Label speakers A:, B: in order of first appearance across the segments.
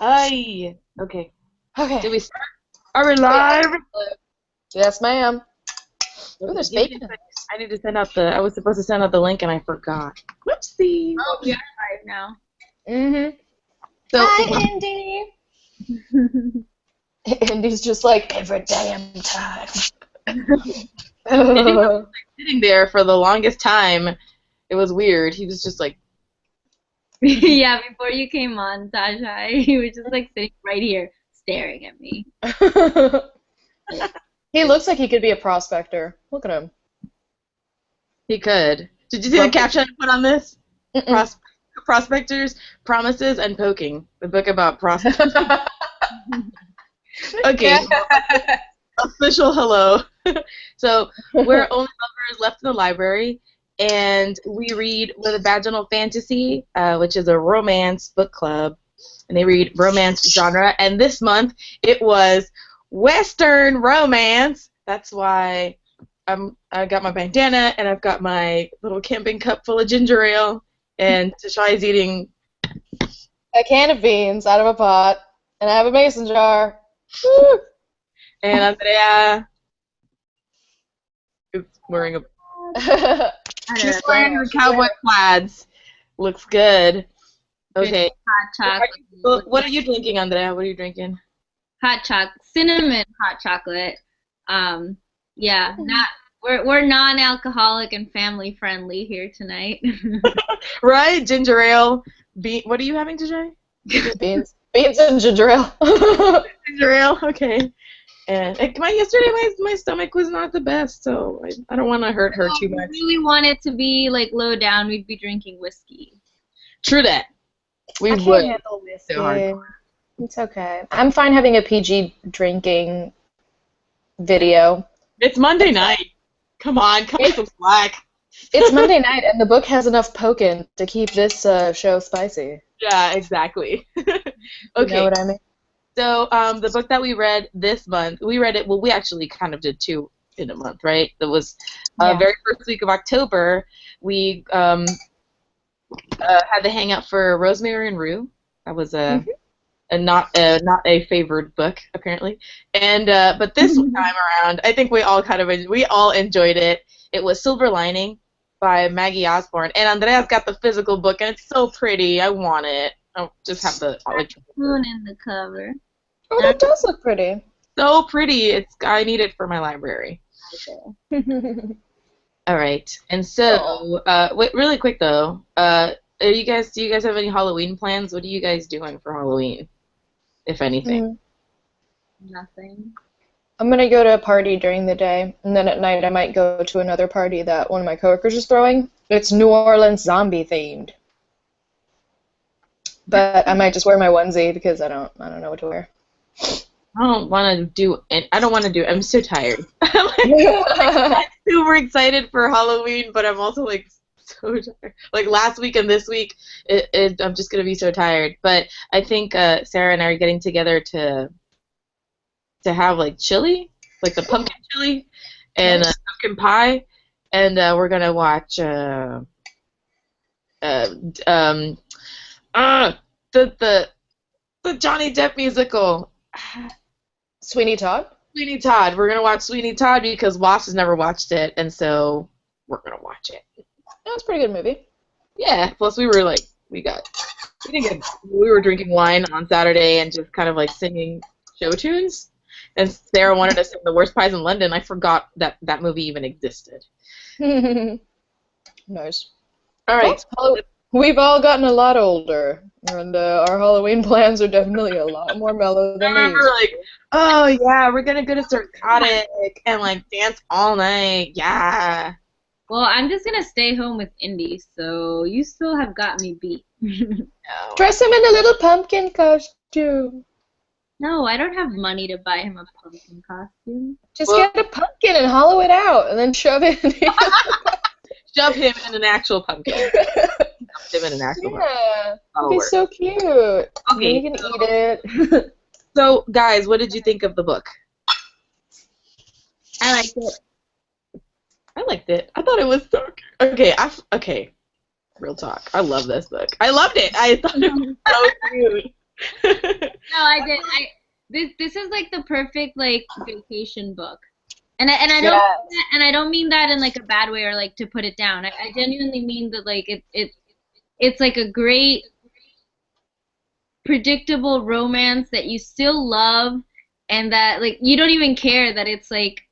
A: Ay. Okay.
B: Okay.
A: Did we start? Are we live?
B: Yes, ma'am. Ooh, there's
A: Give me
B: bacon.
A: a second. I need to send out I was supposed to send out the link and I forgot. Whoopsie.
C: Oh, we are live now.
B: Mm-hmm.
A: So,
B: Hi, Indy. Indy's just like, every damn time.
A: Andy was like, sitting there for the longest time. It was weird. He was just like,
C: Yeah, before you came on, Tashay, he was just like sitting right here staring at me.
B: He looks like he could be a prospector. Look at him.
A: he could. Did you see the caption I put on this? Prospectors, Promises, and Poking. The book about prospectors. Okay. Official hello. So we're only lovers left in the library, and we read with a vaginal fantasy, which is a romance book club, and they read romance genre. And this month it was Western romance. That's why I got my bandana and I've got my little camping cup full of ginger ale, and Tashai's eating
B: a can of beans out of a pot, and I have a mason jar. Woo!
A: And Andrea is wearing she's wearing her cowboy plaids. Looks good. Okay.
C: Hot chocolate.
A: What are you drinking, Andrea? What are you drinking?
C: Hot chocolate, cinnamon hot chocolate. Yeah, we're non-alcoholic and family friendly here tonight.
A: Right, ginger ale. What are you having, Tashay?
B: Beans and ginger ale.
A: Ginger ale. Okay. And yesterday my stomach was not the best, so I don't want to hurt her too much.
C: If we really wanted to be like low down, we'd be drinking whiskey.
A: True that. We
B: I
A: would.
B: can't handle whiskey. It's okay. I'm fine having a PG drinking video.
A: It's Monday night. Come on, cut me some slack.
B: It's Monday night, and the book has enough pokin to keep this show spicy.
A: Yeah, exactly. Okay.
B: You know what I mean?
A: So, the book that we read this month, we read it, well, we actually kind of did two in a month, right? That was very first week of October. We had the hangout for Rosemary and Rue. That was not a favored book, apparently. And but this time around, I think we all enjoyed it. It was Silver Lining by Maggie Osborne, and Andrea's got the physical book, and it's so pretty. I want it. I'll just have the
C: Moon in the cover.
B: Oh, that does look pretty.
A: So pretty. I need it for my library.
C: Okay.
A: All right. And so, wait, really quick though. Do you guys have any Halloween plans? What are you guys doing for Halloween, if anything?
C: Nothing.
B: I'm gonna go to a party during the day, and then at night I might go to another party that one of my coworkers is throwing. It's New Orleans zombie themed. But I might just wear my onesie because I don't know what to wear.
A: I don't want to do it. I'm so tired. I'm super excited for Halloween, but I'm also like so tired. Like last week and this week, I'm just gonna be so tired. But I think Sarah and I are getting together to have like chili, like the pumpkin chili, and pumpkin pie, and we're gonna watch the Johnny Depp musical.
B: Sweeney Todd?
A: Sweeney Todd. We're gonna watch Sweeney Todd because Wass has never watched it, and so we're gonna watch it.
B: That's a pretty good movie.
A: Yeah. Plus, we were drinking wine on Saturday and just kind of like singing show tunes. And Sarah wanted to sing The Worst Pies in London. I forgot that movie even existed.
B: Nice.
A: All right.
B: Well, we've all gotten a lot older, and our Halloween plans are definitely a lot more mellow than
A: I remember, like, oh yeah, we're gonna go to Circotic and like dance all night. Yeah.
C: Well, I'm just gonna stay home with Indy, so you still have got me beat.
A: No.
B: Dress him in a little pumpkin costume.
C: No, I don't have money to buy him a pumpkin costume.
B: Just get a pumpkin and hollow it out, and then shove it in
A: Shove him in an actual pumpkin. Shove him in an actual pumpkin.
B: Yeah, it'd be so cute. Okay, you can eat it.
A: So, guys, what did you think of the book?
C: I liked it.
A: I liked it. I thought it was so cute. Okay, Real talk. I love this book. I loved it. I thought it was so cute.
C: No, I did. This is like the perfect like vacation book, and I don't mean that in like a bad way or like to put it down. I genuinely mean that like it's like a great predictable romance that you still love, and that like you don't even care that it's like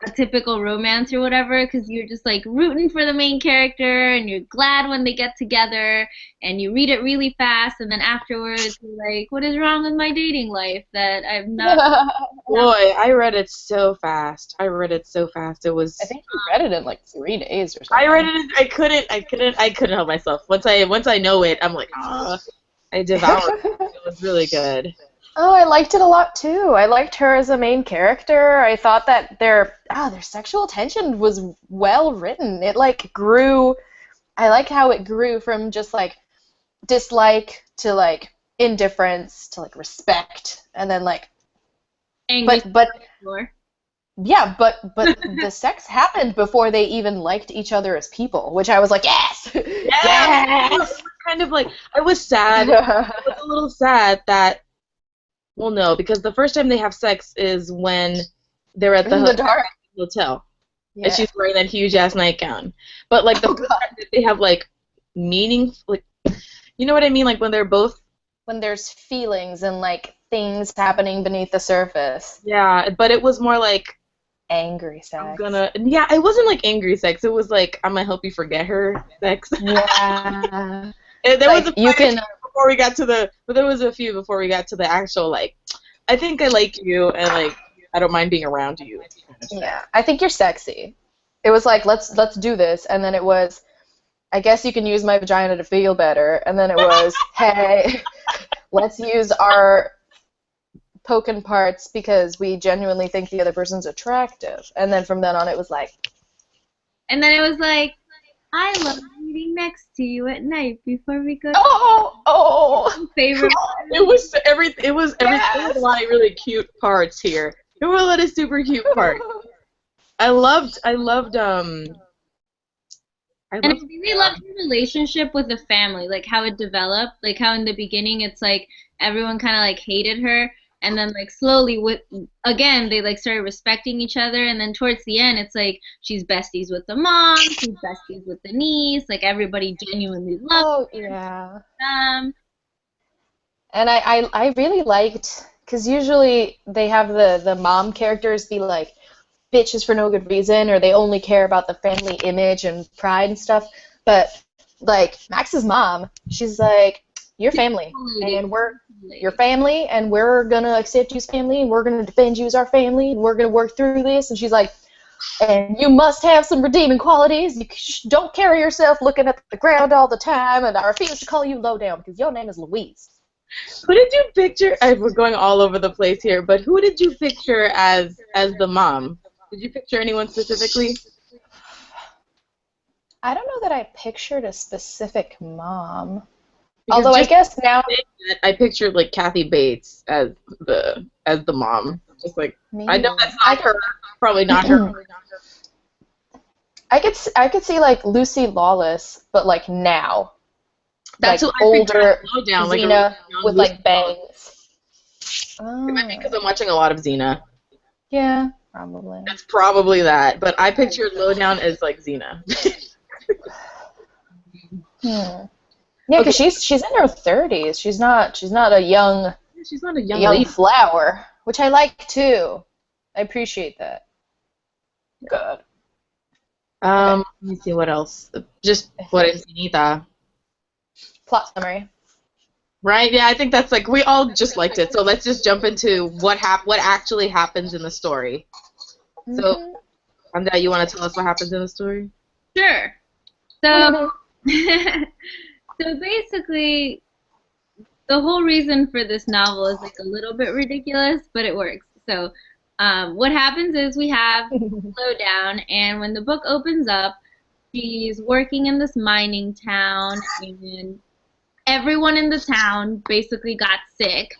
C: a typical romance or whatever, because you're just like rooting for the main character and you're glad when they get together, and you read it really fast, and then afterwards you're like, what is wrong with my dating life that I'm not.
A: Boy, I read it so fast. It was.
B: I think you read it in like 3 days or something.
A: I read it. I couldn't help myself. Once I know it, I'm like, oh, I devoured it. It was really good.
B: Oh, I liked it a lot too. I liked her as a main character. I thought that their sexual tension was well written. It like grew. I liked how it grew from just like dislike to like indifference to like respect, and then like
C: Angry
B: but
C: yeah,
B: but the sex happened before they even liked each other as people, which I was like, yes, yes.
A: It was kind of like I was sad. I was a little sad that. Well, no, because the first time they have sex is when they're at the hotel,
B: Yeah.
A: and she's wearing that huge ass nightgown. But like the first time that they have like meaning, like you know what I mean, like when they're both
B: when there's feelings and like things happening beneath the surface.
A: Yeah, but it was more like
B: Angry sex.
A: It wasn't like angry sex. It was like I'm gonna help you forget her sex.
B: Yeah.
A: There was a few before we got to the actual like, I think I like you and like I don't mind being around you.
B: Yeah, I think you're sexy. It was like let's do this, and then it was, I guess you can use my vagina to feel better, and then it was hey, let's use our poking parts because we genuinely think the other person's attractive, and then from then on it was like.
C: And then it was like, I love reading next to you at night before we go.
B: Oh!
C: Favorite.
A: It was everything. There was a lot of really cute parts here. There were a lot of super cute parts. I loved.
C: And I really loved her relationship with the family, like how it developed, like how in the beginning it's like everyone kind of like hated her, and then like slowly they like started respecting each other, and then towards the end it's like she's besties with the mom, she's besties with the niece, like everybody genuinely loves her.
B: Yeah.
C: And
B: I really liked, because usually they have the mom characters be like bitches for no good reason, or they only care about the family image and pride and stuff, but like Max's mom, she's like, your family, and we're your family, and we're gonna accept you as family, and we're gonna defend you as our family, and we're gonna work through this. And she's like, and you must have some redeeming qualities. You don't carry yourself looking at the ground all the time, and I refuse to call you low down because your name is Louise.
A: Who did you picture? We're going all over the place here, but who did you picture as the mom? Did you picture anyone specifically?
B: I don't know that I pictured a specific mom.
A: Because
B: although I guess now
A: I pictured like Kathy Bates as the mom. Just like maybe. I know that's not her. Probably not her.
B: I could see like Lucy Lawless, but like now.
A: That's
B: like
A: who
B: older
A: down,
B: Xena like with like bangs.
A: Oh. It might be because I'm watching a lot of Xena.
B: Yeah, probably.
A: That's probably that. But I pictured Lowdown as like Xena.
B: Yeah, because she's in her 30s. She's not a young.
A: She's not a young
B: flower, which I like too. I appreciate that. Good.
A: Let me see what else. Just what is Anita?
B: Plot summary.
A: Right? Yeah, I think that's like we all just liked it. So let's just jump into what actually happens in the story. Mm-hmm. So, Andrea, you want to tell us what happens in the story?
C: Sure. So, so basically, the whole reason for this novel is like a little bit ridiculous, but it works. So, what happens is we have Lowdown, and when the book opens up, she's working in this mining town, and everyone in the town basically got sick,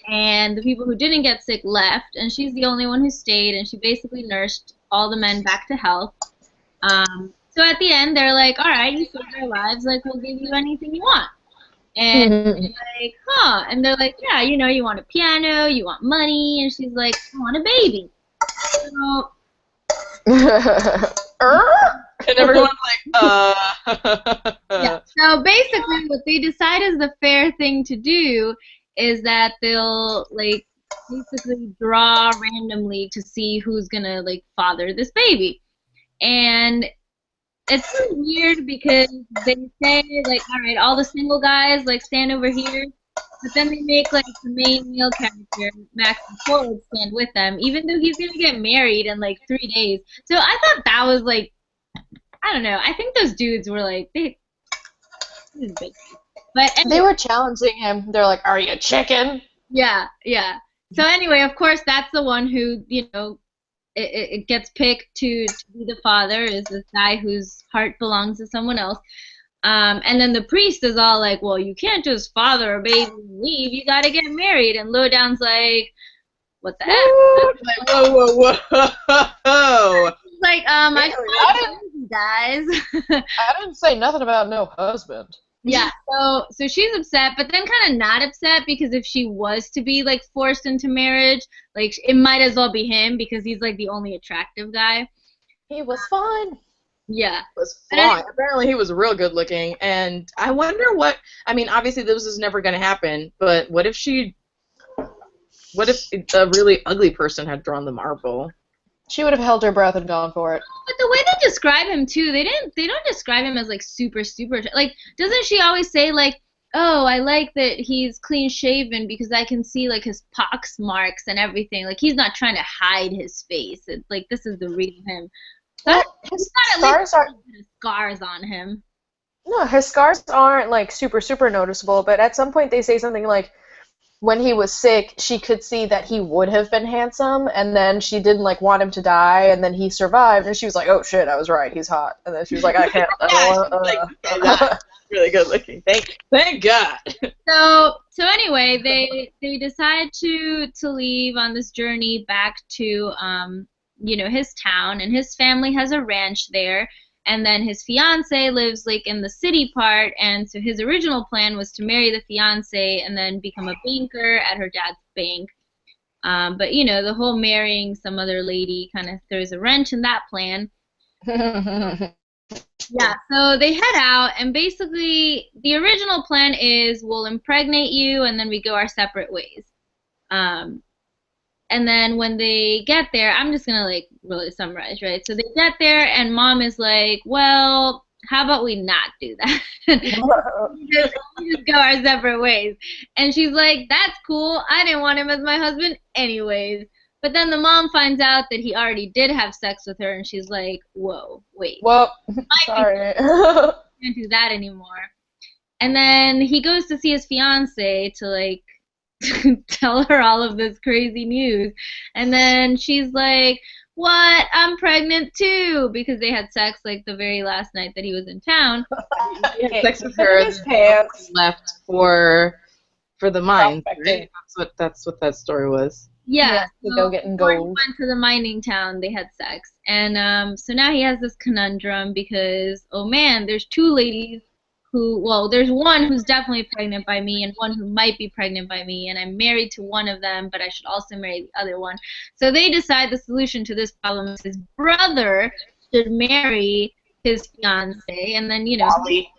C: and the people who didn't get sick left, and she's the only one who stayed, and she basically nursed all the men back to health. So at the end, they're like, all right, you saved our lives. Like, we'll give you anything you want. And she's like, huh? And they're like, yeah, you want a piano, you want money. And she's like, I want a baby. So,
A: and everyone's
C: yeah. So basically, what they decide is the fair thing to do is that they'll, like, basically draw randomly to see who's gonna, like, father this baby. And it's really weird because they say, like, all right, all the single guys, like, stand over here. But then they make, like, the main male character, Max Ford, stand with them, even though he's going to get married in, like, 3 days. So I thought that was, like, I don't know. I think those dudes were, like, but anyway,
B: they were challenging him. They're like, are you a chicken?
C: Yeah, yeah. So anyway, of course, that's the one who, it gets picked to be the father, is this guy whose heart belongs to someone else. And then the priest is all like, well, you can't just father a baby and leave. You got to get married. And Lowdown's like, what the heck?
A: like, whoa.
C: Like, I guys.
B: I didn't say nothing about no husband.
C: Yeah, so she's upset, but then kind of not upset because if she was to be, like, forced into marriage, like, it might as well be him because he's, like, the only attractive guy.
B: He was fine.
C: Yeah.
A: Was fine. Apparently he was real good looking, and I wonder obviously this is never going to happen, but what if a really ugly person had drawn the marble?
B: She would have held her breath and gone for it.
C: But the way they describe him too, they don't describe him as, like, super, like, doesn't she always say, like, oh, I like that he's clean shaven because I can see, like, his pox marks and everything. Like, he's not trying to hide his face. It's like, this is the real him.
B: Well, his scars aren't
C: scars on him.
B: No, his scars aren't, like, super, super noticeable, but at some point they say something like, when he was sick, she could see that he would have been handsome, and then she didn't, like, want him to die, and then he survived, and she was like, oh shit, I was right, he's hot. And then she was like, I can't,
A: really good looking. Thank God.
C: So anyway, they decide to leave on this journey back to his town, and his family has a ranch there, and then his fiance lives, like, in the city part, and so his original plan was to marry the fiance and then become a banker at her dad's bank. But the whole marrying some other lady kind of throws a wrench in that plan. Yeah, so they head out, and basically the original plan is we'll impregnate you and then we go our separate ways. And then when they get there, I'm just going to, like, really summarize, right? So they get there, and Mom is like, well, how about we not do that? just go our separate ways. And she's like, that's cool. I didn't want him as my husband anyways. But then the mom finds out that he already did have sex with her, and she's like, whoa, wait.
B: Well, sorry.
C: Can't do that anymore. And then he goes to see his fiance to, like, tell her all of this crazy news, and then she's like, what, I'm pregnant too, because they had sex, like, the very last night that he was in town.
A: He had sex with her, and then left for the mine, right? That's what that story was.
C: Yeah,
B: to go getting gold.
C: Before he went to the mining town, they had sex, and so now he has this conundrum because, oh man, there's two ladies there's one who's definitely pregnant by me and one who might be pregnant by me, and I'm married to one of them, but I should also marry the other one. So they decide the solution to this problem is his brother should marry his fiance, and then,
A: Wally.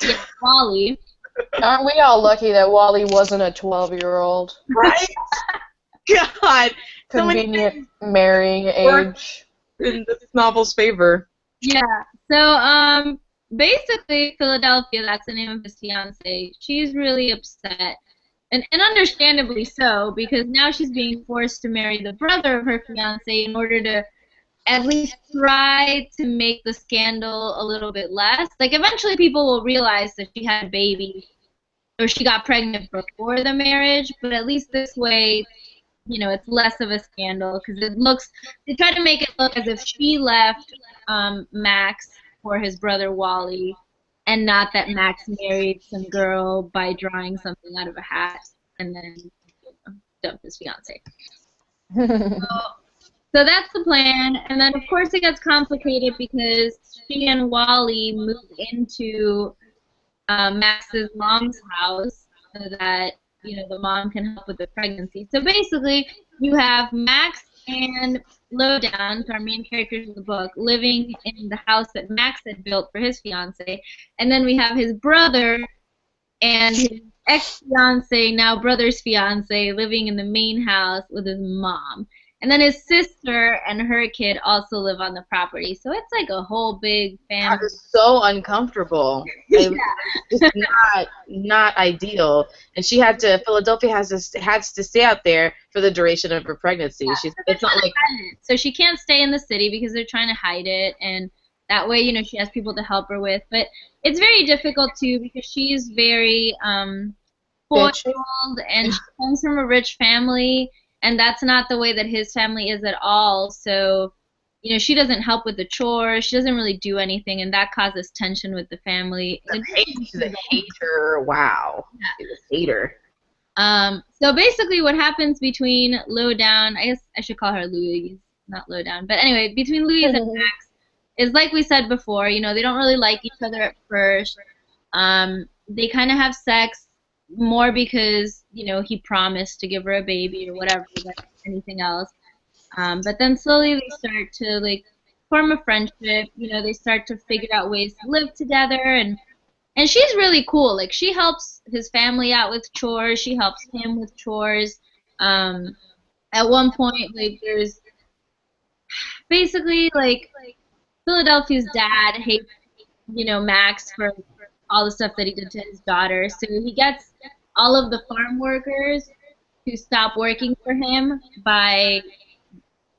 C: Yeah, Wally.
B: Aren't we all lucky that Wally wasn't a 12-year-old?
A: Right? God.
B: Convenient marrying age.
A: In this novel's favor.
C: Yeah. So, basically, Philadelphia, that's the name of his fiance, she's really upset, and understandably so, because now she's being forced to marry the brother of her fiance in order to at least try to make the scandal a little bit less. Like, eventually people will realize that she had a baby or she got pregnant before the marriage, but at least this way, it's less of a scandal, because they try to make it look as if she left Max for his brother Wally, and not that Max married some girl by drawing something out of a hat and then dumped his fiance. So that's the plan, and then of course it gets complicated because she and Wally move into Max's mom's house so that the mom can help with the pregnancy. So basically, you have Max and Lowdown, our main characters in the book, living in the house that Max had built for his fiance, and then we have his brother and his ex-fiance, now brother's fiance, living in the main house with his mom. And then his sister and her kid also live on the property. So it's like a whole big family.
A: That is so uncomfortable. It's not ideal. And Philadelphia has to stay out there for the duration of her pregnancy.
C: Yeah,
A: It's not like.
C: So she can't stay in the city because they're trying to hide it, and that way, she has people to help her with. But it's very difficult too because she's very spoiled, and she comes from a rich family. And that's not the way that his family is at all. So, she doesn't help with the chores. She doesn't really do anything, and that causes tension with the family.
A: She's a hater. Wow. Yeah. She's a hater.
C: So basically what happens between Lowdown, I guess I should call her Louise, not Lowdown. But anyway, between Louise and Max is like we said before, they don't really like each other at first. They kind of have sex more because he promised to give her a baby or whatever than anything else, but then slowly they start to form a friendship. They start to figure out ways to live together, and she's really cool. She helps his family out with chores, she helps him with chores. At one point, there's basically Philadelphia's dad hates Max for all the stuff that he did to his daughter, so he gets all of the farm workers to stop working for him by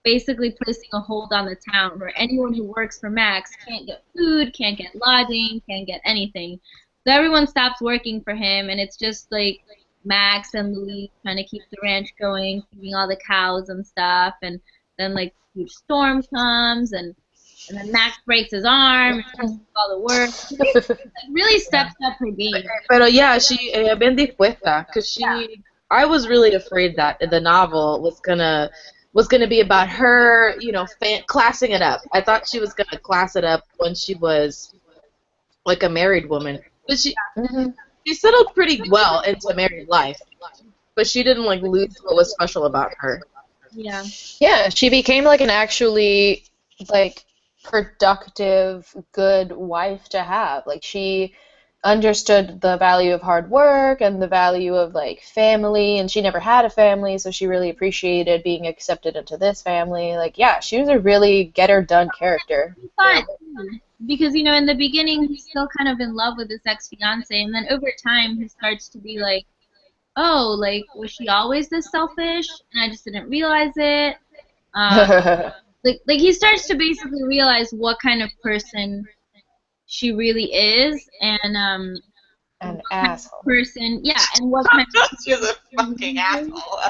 C: basically placing a hold on the town where anyone who works for Max can't get food, can't get lodging, can't get anything. So everyone stops working for him, and it's just Max and Louise trying to keep the ranch going, feeding all the cows and stuff, and then a huge storm comes, and then Max breaks his arm and tries to do all the work. She really steps up her game.
A: Pero yeah, she bien dispuesta, because I was really afraid that the novel was gonna be about her, classing it up. I thought she was gonna class it up when she was a married woman, but she settled pretty well into married life, but she didn't lose what was special about her.
C: Yeah.
B: Yeah, she became an actually productive, good wife to have. She understood the value of hard work and the value of family, and she never had a family, so she really appreciated being accepted into this family. She was a really get her done character.
C: Because in the beginning he's still kind of in love with his ex-fiance, and then over time he starts to be oh, was she always this selfish and I just didn't realize it? He starts to basically realize what kind of person she really is, and
B: an asshole
C: person, and what kind of
A: she's a fucking asshole.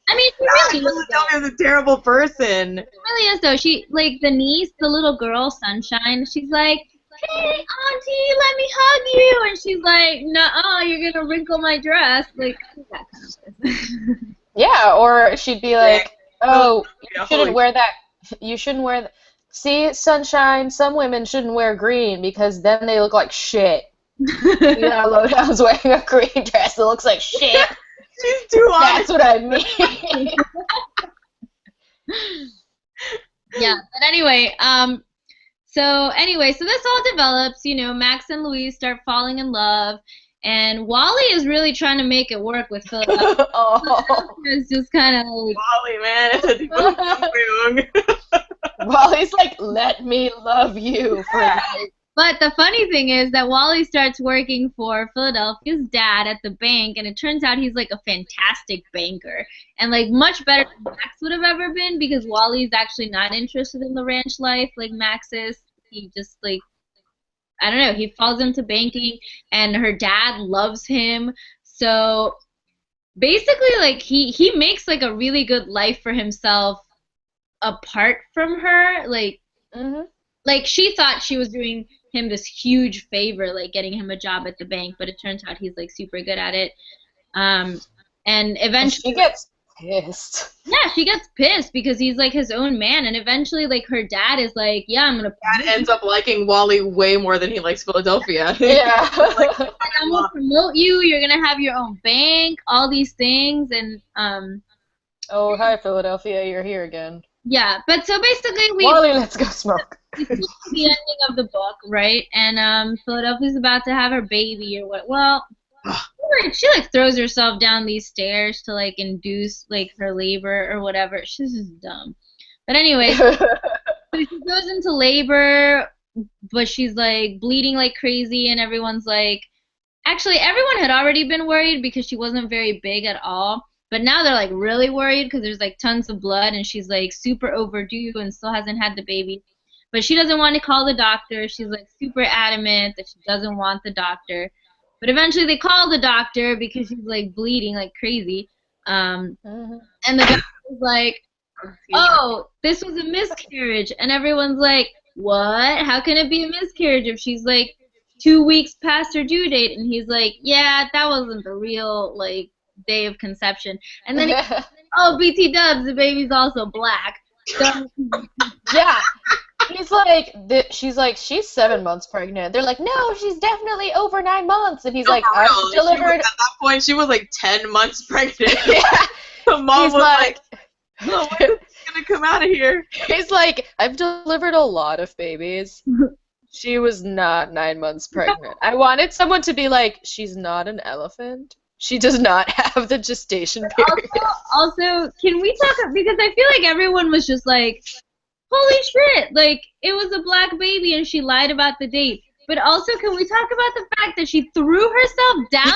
C: I mean, she really is.
A: She's a terrible person.
C: She really is, though. She the niece, the little girl, Sunshine. She's like, "Hey, Auntie, let me hug you," and she's like, "Nuh-uh, you're gonna wrinkle my dress." That kind of person.
B: Yeah, or she'd be like, "Oh, you shouldn't wear that. You shouldn't wear that. See, Sunshine, some women shouldn't wear green because then they look like shit." Lowdown's wearing a green dress that looks like shit.
A: She's too honest.
B: That's what I mean.
C: Yeah, but anyway, so this all develops. Max and Louise start falling in love, and Wally is really trying to make it work with Philadelphia. It's just kind of
A: Wally, man.
B: Wally's let me love you for life.
C: But the funny thing is that Wally starts working for Philadelphia's dad at the bank, and it turns out he's a fantastic banker, and much better than Max would have ever been, because Wally's actually not interested in the ranch life like Max is. He just I don't know, he falls into banking, and her dad loves him. So basically he makes a really good life for himself apart from her. She thought she was doing him this huge favor, getting him a job at the bank, but it turns out he's super good at it. And eventually
B: she gets pissed.
C: Yeah, she gets pissed because he's like his own man, and eventually like her dad is like, yeah, I'm gonna.
A: Dad ends up liking Wally way more than he likes Philadelphia.
B: Yeah.
C: I'm gonna promote you. You're gonna have your own bank, all these things, and
B: Oh, hi Philadelphia, you're here again.
C: yeah. But so basically,
B: Wally, let's go smoke.
C: we see the ending of the book, right? And Philadelphia's about to have her baby or what? Well. She like throws herself down these stairs to like induce like her labor or whatever. She's just dumb. But anyway, so she goes into labor, but she's like bleeding like crazy, and everyone's like, actually, everyone had already been worried because she wasn't very big at all. But now they're like really worried because there's like tons of blood, and she's like super overdue and still hasn't had the baby. But she doesn't want to call the doctor. She's like super adamant that she doesn't want the doctor. But eventually they call the doctor because she's like bleeding like crazy. And the doctor was like, oh, this was a miscarriage. And everyone's like, what? How can it be a miscarriage if she's like 2 weeks past her due date? And he's like, yeah, that wasn't the real like day of conception. And then oh, BT dubs, the baby's also black. So,
B: yeah. He's like, she's 7 months pregnant. They're like, no, she's definitely over 9 months. And he's like, I've delivered.
A: At that point, she was like 10 months pregnant.
B: Yeah.
A: The mom was like, oh, when is she gonna come out of here?
B: He's like, I've delivered a lot of babies. She was not 9 months pregnant. I wanted someone to be like, she's not an elephant. She does not have the gestation period.
C: Also, can we talk, because I feel like everyone was just like, holy shit, like, it was a black baby and she lied about the date. But also, can we talk about the fact that she threw herself down?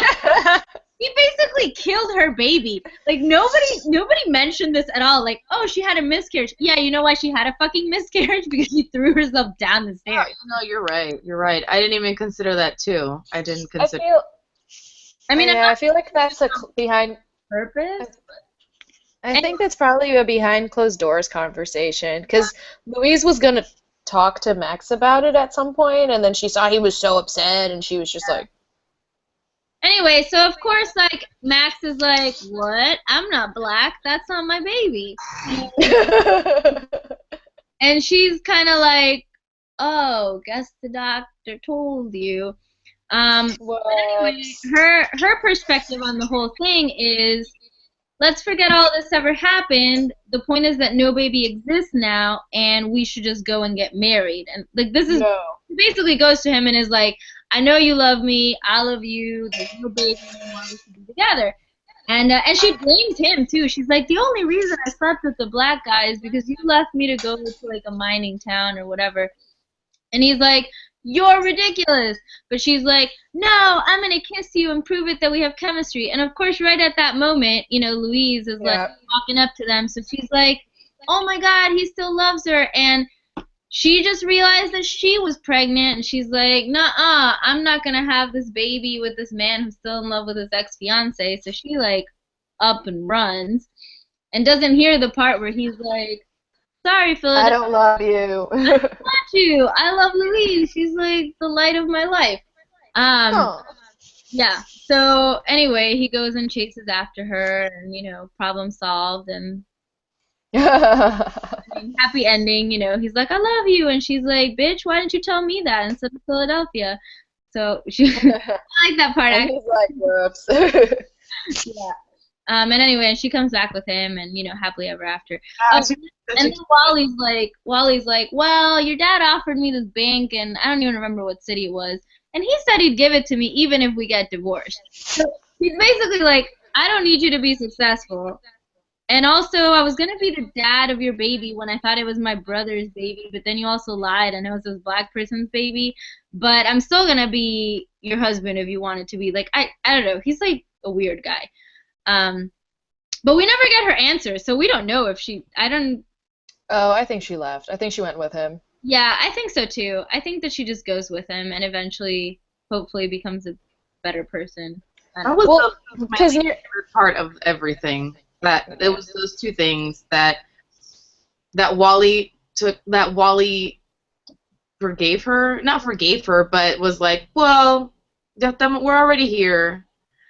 C: She basically killed her baby. Like, nobody mentioned this at all. Like, oh, she had a miscarriage. Yeah, you know why she had a fucking miscarriage? Because she threw herself down the stairs.
A: No, you're right. You're right. I didn't even consider that, too. I didn't consider
B: I feel like that's a behind
C: purpose.
B: I think that's probably a behind closed doors conversation, because Louise was going to talk to Max about it at some point, and then she saw he was so upset, and she was just like...
C: Anyway, so of course, like, Max is like, what? I'm not black. That's not my baby. And she's kind of like, oh, guess the doctor told you. But anyway, her perspective on the whole thing is, let's forget all this ever happened. The point is that no baby exists now, and we should just go and get married. And like this is basically goes to him and is like, I know you love me, I love you. There's no baby anymore. We should be together. And she blames him too. She's like, the only reason I slept with the black guy is because you left me to go to like a mining town or whatever. And he's like, you're ridiculous. But she's like, no, I'm going to kiss you and prove it that we have chemistry. And of course, right at that moment, you know, Louise is like walking up to them. So she's like, oh my God, he still loves her. And she just realized that she was pregnant. And she's like, nuh-uh, I'm not going to have this baby with this man who's still in love with his ex-fiance. So she like up and runs and doesn't hear the part where he's like, sorry, Philadelphia.
B: I don't love you.
C: I don't want you. I love Louise. She's like the light of my life. Yeah. So anyway, he goes and chases after her, and you know, problem solved, and happy ending. You know, he's like, I love you, and she's like, bitch, why didn't you tell me that instead of Philadelphia? So she, I like that part.
B: And he's like, whoops.
C: Yeah. And anyway, she comes back with him, and you know, happily ever after. And then Wally's like, well, your dad offered me this bank, and I don't even remember what city it was, and he said he'd give it to me even if we get divorced. So he's basically like, I don't need you to be successful, and also I was gonna be the dad of your baby when I thought it was my brother's baby, but then you also lied and it was this black person's baby, but I'm still gonna be your husband if you want it to be. Like, I don't know. He's like a weird guy. But we never get her answer, so we don't know if she,
B: Oh, I think she left. I think she went with him.
C: Yeah, I think so too. I think that she just goes with him and eventually, hopefully, becomes a better person.
A: That was my favorite part of everything. That it was those two things that Wally forgave her, not forgave her, but was like, well, we're already here.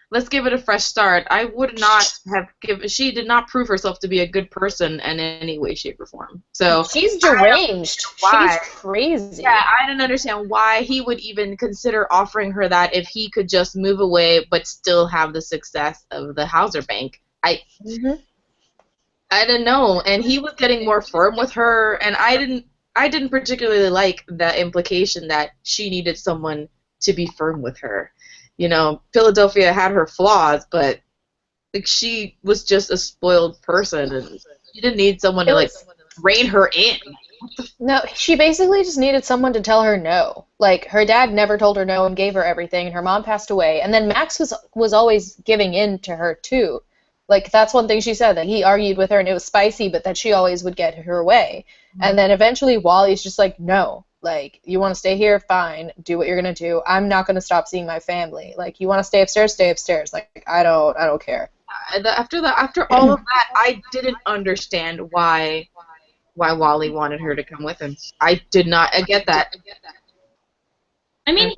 A: let's give it a fresh start. I would not have given. She did not prove herself to be a good person in any way, shape, or form. So
B: she's deranged. She's crazy.
A: Yeah, I didn't understand why he would even consider offering her that if he could just move away but still have the success of the Hauser Bank. I didn't know, and he was getting more firm with her, and I didn't particularly like the implication that she needed someone to be firm with her. You know, Philadelphia had her flaws, but like she was just a spoiled person, and she didn't need someone to like rein her in.
B: No, she basically just needed someone to tell her no. Like, her dad never told her no and gave her everything, and her mom passed away, and then Max was always giving in to her too. Like, that's one thing she said, that he argued with her and it was spicy, but that she always would get her way. And then eventually Wally's just like, no. Like, you want to stay here? Fine. Do what you're going to do. I'm not going to stop seeing my family. Like, you want to stay upstairs? Stay upstairs. Like, I don't care.
A: After all of that, I didn't understand why Wally wanted her to come with him. I did not. I get that.
C: I mean,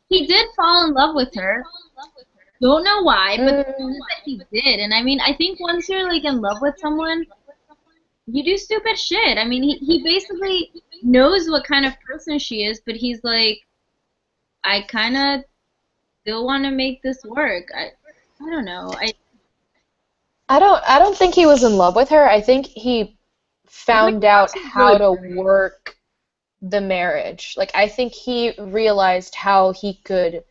C: he did fall in love with her. Don't know why, but he did. And I mean, I think once you're like in love with someone, you do stupid shit. I mean, he basically knows what kind of person she is, but he's like, I kind of still want to make this work. I don't know.
B: I don't think he was in love with her. I think he found out how to work the marriage. Like, I think he realized how he could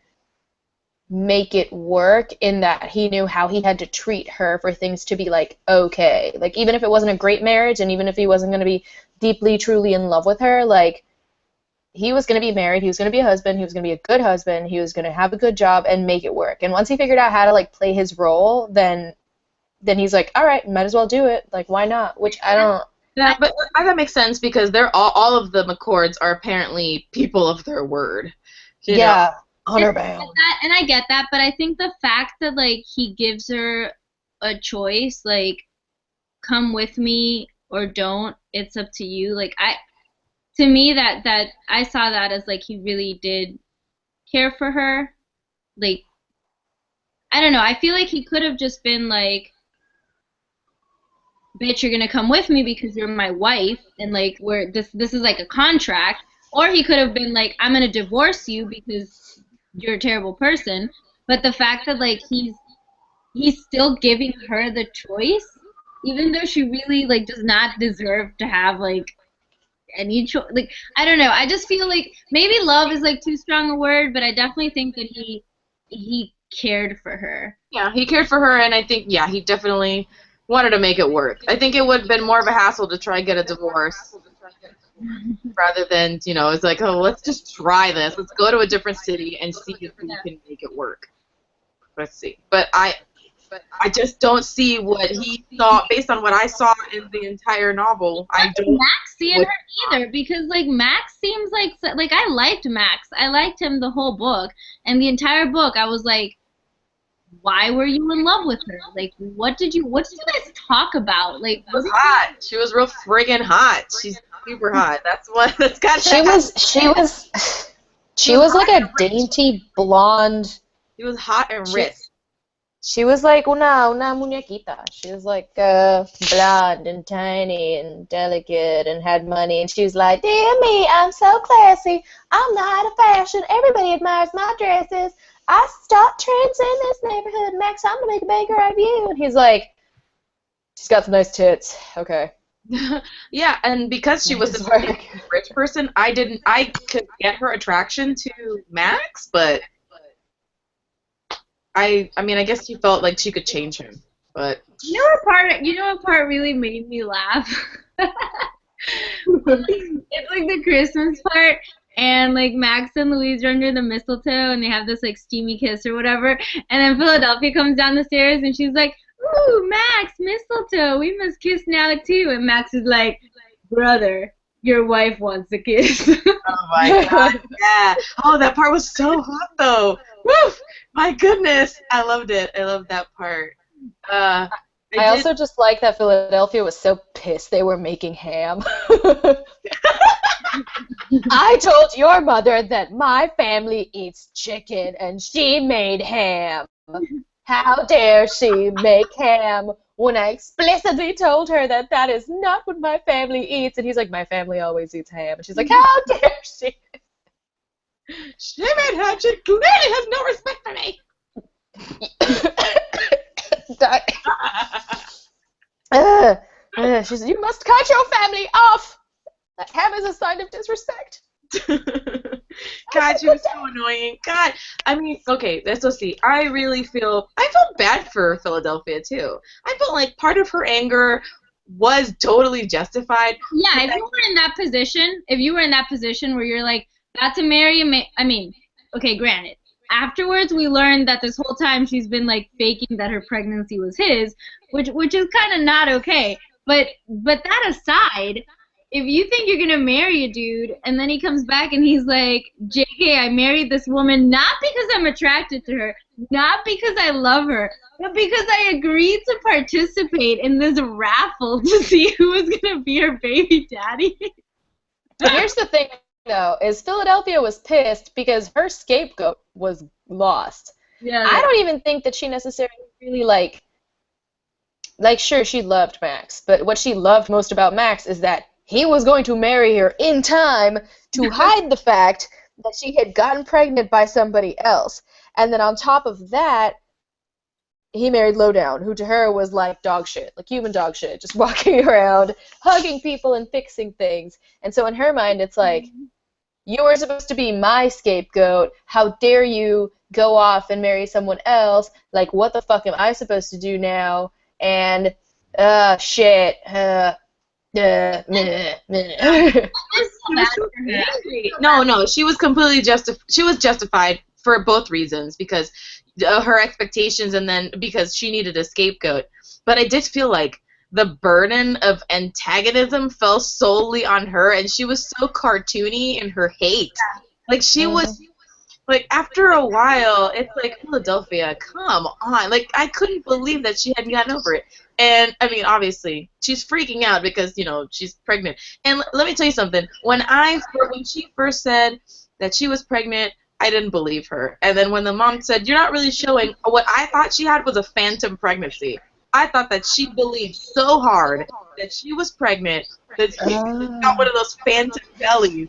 B: make it work, in that he knew how he had to treat her for things to be like okay. Like, even if it wasn't a great marriage, and even if he wasn't going to be deeply, truly in love with her, like, he was going to be married, he was going to be a husband, he was going to be a good husband, he was going to have a good job and make it work. And once he figured out how to like play his role, then he's like, all right, might as well do it. Like, why not? Which I don't.
A: Yeah, but that makes sense because they're all of the McCords are apparently people of their word. You know?
B: Honor bound.
C: And I get that, but I think the fact that like he gives her a choice, like, come with me or don't, it's up to you. Like, to me that I saw that as like he really did care for her. Like, I don't know. I feel like he could have just been like, bitch, you're gonna come with me because you're my wife, and like this is like a contract. Or he could have been like, I'm gonna divorce you because you're a terrible person. But the fact that like he's still giving her the choice, even though she really like does not deserve to have like any choice. Like, I don't know. I just feel like maybe love is like too strong a word, but I definitely think that he cared for her.
A: Yeah, he cared for her, and I think he definitely wanted to make it work. I think it would have been more of a hassle to try and get a divorce rather than, it's like, oh, let's just try this. Let's go to a different city and see if we can make it work. Let's see. But I just don't see what he saw, based on what I saw in the entire novel. I don't
C: Max see in her either, because like Max seems like I liked Max. I liked him the whole book, and the entire book I was like, why were you in love with her? Like, what did you guys talk about? Like,
A: she was hot. She was real friggin' hot. She's super hot. That's got.
B: She was like a dainty blonde.
A: She was hot and rich.
B: She was like una muñequita. She was like blonde and tiny and delicate and had money. And she was like, dear me, I'm so classy. I'm the height of fashion. Everybody admires my dresses. I start trends in this neighborhood, Max. I'm gonna make a baker out of you. And he's like, she's got some nice tits. Okay.
A: Yeah, and because she was a rich person, I could get her attraction to Max, but I mean, I guess she felt like she could change him. But
C: you know what part really made me laugh? It's like the Christmas part. And, like, Max and Louise are under the mistletoe, and they have this, like, steamy kiss or whatever. And then Philadelphia comes down the stairs, and she's like, ooh, Max, mistletoe, we must kiss now, too. And Max is like, brother, your wife wants a kiss.
A: Oh, my God, yeah. Oh, that part was so hot, though. Woo! My goodness. I loved it. I loved that part.
B: I also just like that Philadelphia was so pissed they were making ham. I told your mother that my family eats chicken, and she made ham. How dare she make ham when I explicitly told her that that is not what my family eats? And he's like, my family always eats ham. And she's like, how dare she?
A: Shame it, her. She clearly has no respect for me.
B: She said, you must cut your family off. That ham is a sign of disrespect.
A: God, she was so annoying. God, I mean, okay, let's go see. I felt bad for Philadelphia, too. I felt like part of her anger was totally justified.
C: Yeah, if you were in that position where you're like, about to marry I mean, okay, granted. Afterwards, we learned that this whole time she's been, like, faking that her pregnancy was his, which is kind of not okay. But that aside, if you think you're going to marry a dude, and then he comes back and he's like, JK, I married this woman not because I'm attracted to her, not because I love her, but because I agreed to participate in this raffle to see who was going to be her baby daddy.
B: But here's the thing, though, is Philadelphia was pissed because her scapegoat was lost.
C: Yeah.
B: I don't even think that she necessarily really, like, sure, she loved Max, but what she loved most about Max is that he was going to marry her in time to hide the fact that she had gotten pregnant by somebody else. And then on top of that, he married Lowdown, who to her was like dog shit, like human dog shit, just walking around, hugging people and fixing things. And so in her mind, it's like, you were supposed to be my scapegoat. How dare you go off and marry someone else? Like, what the fuck am I supposed to do now? And, shit,
A: No, she was completely justified for both reasons, because her expectations and then because she needed a scapegoat. But I did feel like the burden of antagonism fell solely on her, and she was so cartoony in her hate. Like, she was, like, after a while, it's like, Philadelphia, come on. Like, I couldn't believe that she hadn't gotten over it. And, I mean, obviously, she's freaking out because, you know, she's pregnant. And let me tell you something. When she first said that she was pregnant, I didn't believe her. And then when the mom said, you're not really showing, what I thought she had was a phantom pregnancy. I thought that she believed so hard that she was pregnant that she got one of those phantom bellies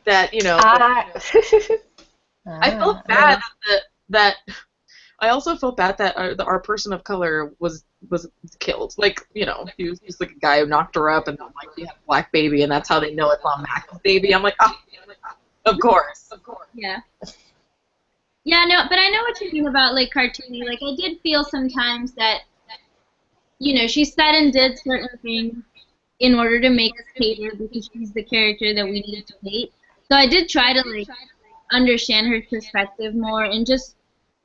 A: that, you know. I felt bad that I also felt bad that our person of color was killed. Like, you know, he was just like a guy who knocked her up and like he had a black baby and that's how they know it's not Max's baby. I'm like, oh, of course.
C: Yeah. Yeah, no, but I know what you mean about, like, cartoony. Like, I did feel sometimes that, you know, she said and did certain things in order to make us hate her because she's the character that we needed to hate. So I did try to, like, understand her perspective more, and just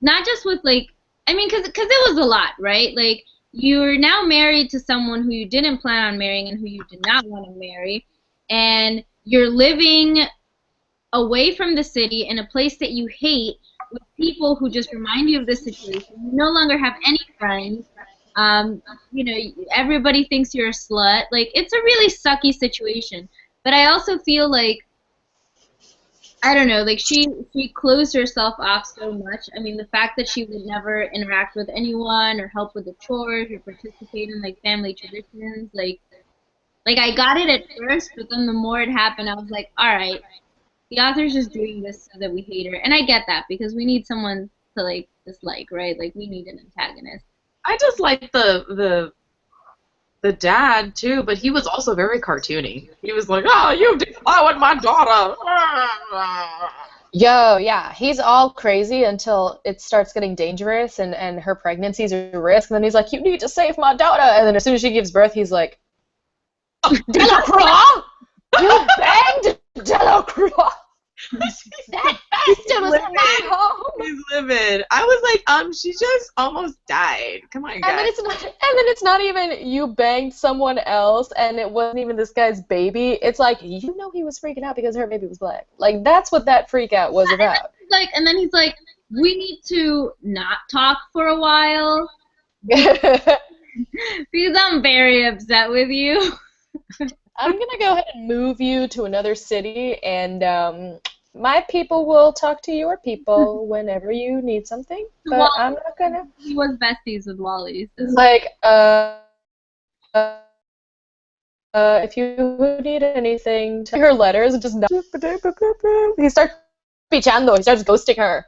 C: not just with, like, I mean, because it was a lot, right? Like, you're now married to someone who you didn't plan on marrying and who you did not want to marry, and you're living away from the city in a place that you hate with people who just remind you of this situation. You no longer have any friends. You know, everybody thinks you're a slut. Like, it's a really sucky situation. But I also feel like, I don't know, like, she closed herself off so much. I mean, the fact that she would never interact with anyone or help with the chores or participate in, like, family traditions, like I got it at first, but then the more it happened, I was like, all right, the author's just doing this so that we hate her. And I get that, because we need someone to, like, dislike, right? Like, we need an antagonist.
A: I just like the dad, too, but he was also very cartoony. He was like, oh, you deflowered my daughter.
B: Yo, yeah, he's all crazy until it starts getting dangerous and her pregnancy's a risk, and then he's like, you need to save my daughter, and then as soon as she gives birth, he's like, Delacroix! You banged Delacroix! That bastard was in my home!
A: He's livid. I was like, she just almost died. Come on, guys.
B: And then it's not even you banged someone else and it wasn't even this guy's baby. It's like, you know, he was freaking out because her baby was black. Like, that's what that freak out was about.
C: And then he's like, we need to not talk for a while because I'm very upset with you.
B: I'm gonna go ahead and move you to another city, and my people will talk to your people whenever you need something, but I'm not gonna.
C: He was besties with Wally. So.
B: Like, if you need anything, tell her letters and just not. He starts pichando. He starts ghosting her.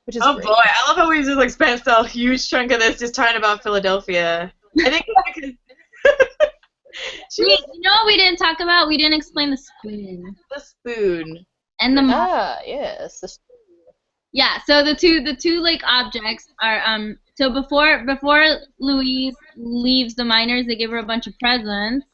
B: Which is great.
A: Boy, I love how we just like spent a huge chunk of this just talking about Philadelphia. I think because
C: You know what we didn't talk about? We didn't explain the spoon.
A: the spoon.
C: And the
B: yes. The spoon.
C: Yeah, so the two like objects are so before Louise leaves the miners, they give her a bunch of presents.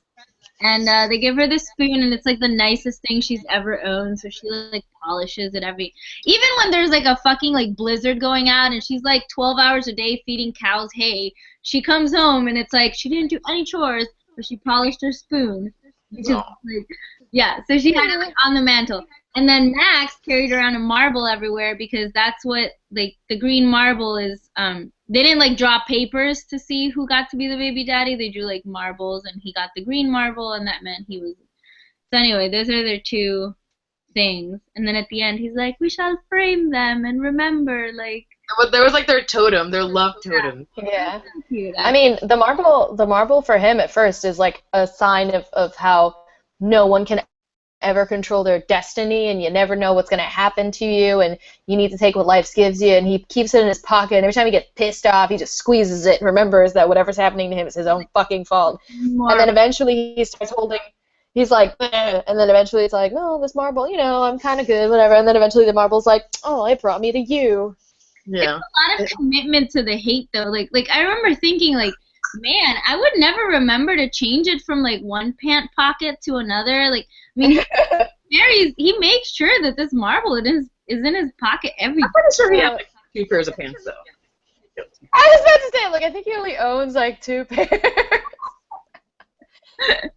C: And they give her this spoon, and it's like the nicest thing she's ever owned. So she like polishes it even when there's like a fucking like blizzard going out, and she's like 12 hours a day feeding cows hay. She comes home, and it's like she didn't do any chores, but she polished her spoon. Which is, like, yeah, so she had it like on the mantle. And then Max carried around a marble everywhere because that's what like the green marble is. They didn't like draw papers to see who got to be the baby daddy. They drew like marbles, and he got the green marble, and that meant he was. So anyway, those are their two things. And then at the end, he's like, "We shall frame them and remember." Like
A: There was like their totem, their love totem.
B: Yeah. I mean, the marble for him at first is like a sign of how no one can ever control their destiny, and you never know what's going to happen to you, and you need to take what life gives you, and he keeps it in his pocket, and every time he gets pissed off, he just squeezes it and remembers that whatever's happening to him is his own fucking fault. And then eventually he starts holding, he's like, "Eh," and then eventually it's like, "No, this marble, I'm kind of good, whatever," and then eventually the marble's like, "Oh, it brought me to you."
A: Yeah.
C: It's a lot of commitment to the hate, though. Like I remember thinking, like, man, I would never remember to change it from like one pant pocket to another. Like, I mean, he makes sure that this marble is in his pocket every.
A: I'm pretty sure he has like 2 pairs of pants though.
B: I was about to say, like, I think he only owns like 2 pairs.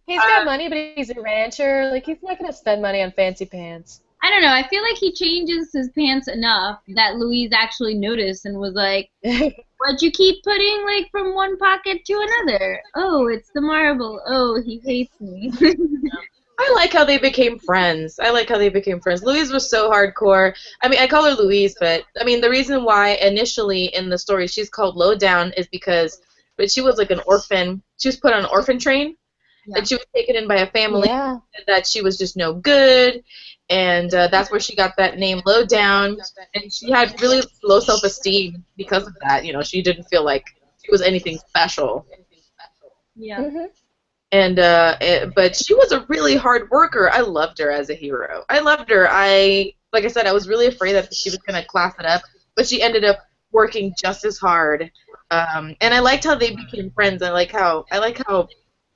B: He's got money, but he's a rancher. Like, he's not gonna spend money on fancy pants.
C: I don't know. I feel like he changes his pants enough that Louise actually noticed and was like, "What'd you keep putting like from one pocket to another? Oh, it's the marble. Oh, he hates me."
A: I like how they became friends. Louise was so hardcore. I mean, I call her Louise, but I mean the reason why initially in the story she's called Low Down is because she was like an orphan. She was put on an orphan train.
C: Yeah.
A: And she was taken in by a family that she was just no good, and that's where she got that name Low Down, and she had really low self-esteem because of that. She didn't feel like she was anything special.
C: Yeah.
B: Mm-hmm.
A: And but she was a really hard worker. I loved her as a hero. I loved her. Like I said, I was really afraid that she was gonna class it up, but she ended up working just as hard. And I liked how they became friends. I like how.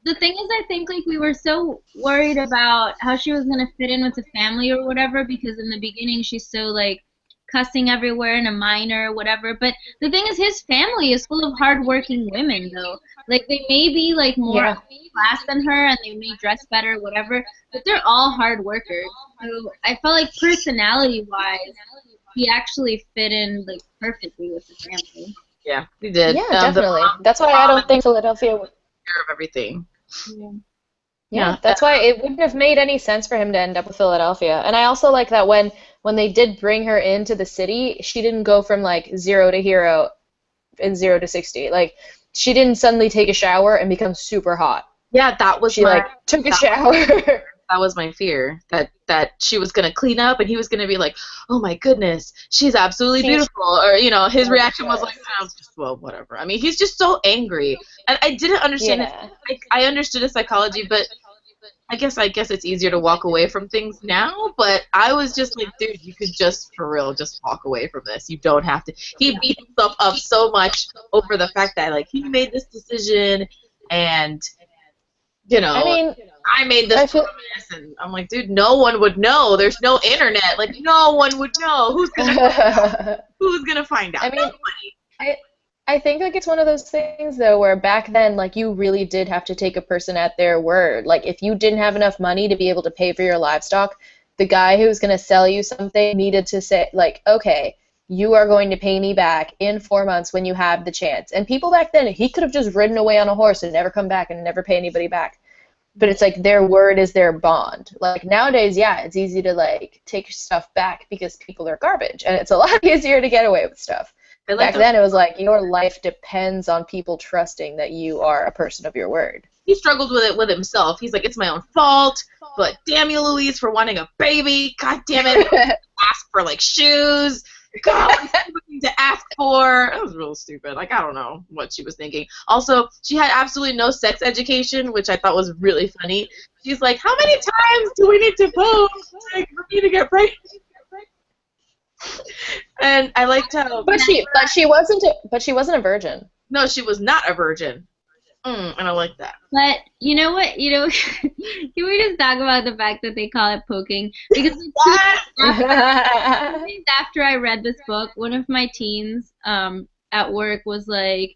C: The thing is, I think like we were so worried about how she was gonna fit in with the family or whatever, because in the beginning she's so like cussing everywhere and a minor or whatever. But the thing is, his family is full of hardworking women, though. Like they may be like more class than her, and they may dress better, whatever. But they're all hard workers. So I felt like personality-wise, he actually fit in like perfectly with the family.
A: Yeah, he did.
B: Yeah, definitely. That's why I don't think Philadelphia would
A: care of everything.
B: Yeah, that's why it wouldn't have made any sense for him to end up with Philadelphia. And I also like that when they did bring her into the city, she didn't go from like 0 to hero and 0 to 60. Like she didn't suddenly take a shower and become super hot.
A: Yeah, that was
B: took a shower.
A: That was my fear, that she was gonna clean up and he was gonna be like, "Oh my goodness, she's absolutely beautiful," or his reaction was like, "Oh, well, whatever." I mean, he's just so angry, and I didn't understand it. I understood his psychology, but I guess it's easier to walk away from things now. But I was just like, dude, you could just for real just walk away from this. You don't have to. He beat himself up so much over the fact that like he made this decision, and I mean, I made this promise, and I'm like, dude, no one would know. There's no internet. Like, no one would know. Who's gonna find out?
B: I mean, I think like it's one of those things though where back then like you really did have to take a person at their word. Like if you didn't have enough money to be able to pay for your livestock, the guy who was gonna sell you something needed to say like, okay, you are going to pay me back in 4 months when you have the chance. And people back then, he could have just ridden away on a horse and never come back and never pay anybody back. but it's like their word is their bond. Like nowadays, yeah, it's easy to like take your stuff back because people are garbage, and it's a lot easier to get away with stuff. Back then, it was like your life depends on people trusting that you are a person of your word.
A: He struggled with it with himself. He's like, it's my own fault, but damn you, Louise, for wanting a baby. God damn it. Ask for, like, shoes. God, what stupid to ask for. That was real stupid. Like, I don't know what she was thinking. Also, she had absolutely no sex education, which I thought was really funny. She's like, how many times do we need to pose for me to get pregnant? And I liked how.
B: But she wasn't a virgin.
A: No, she was not a virgin. And I like that.
C: But you know what? Can we just talk about the fact that they call it poking? Because after I read this book, one of my teens at work was like,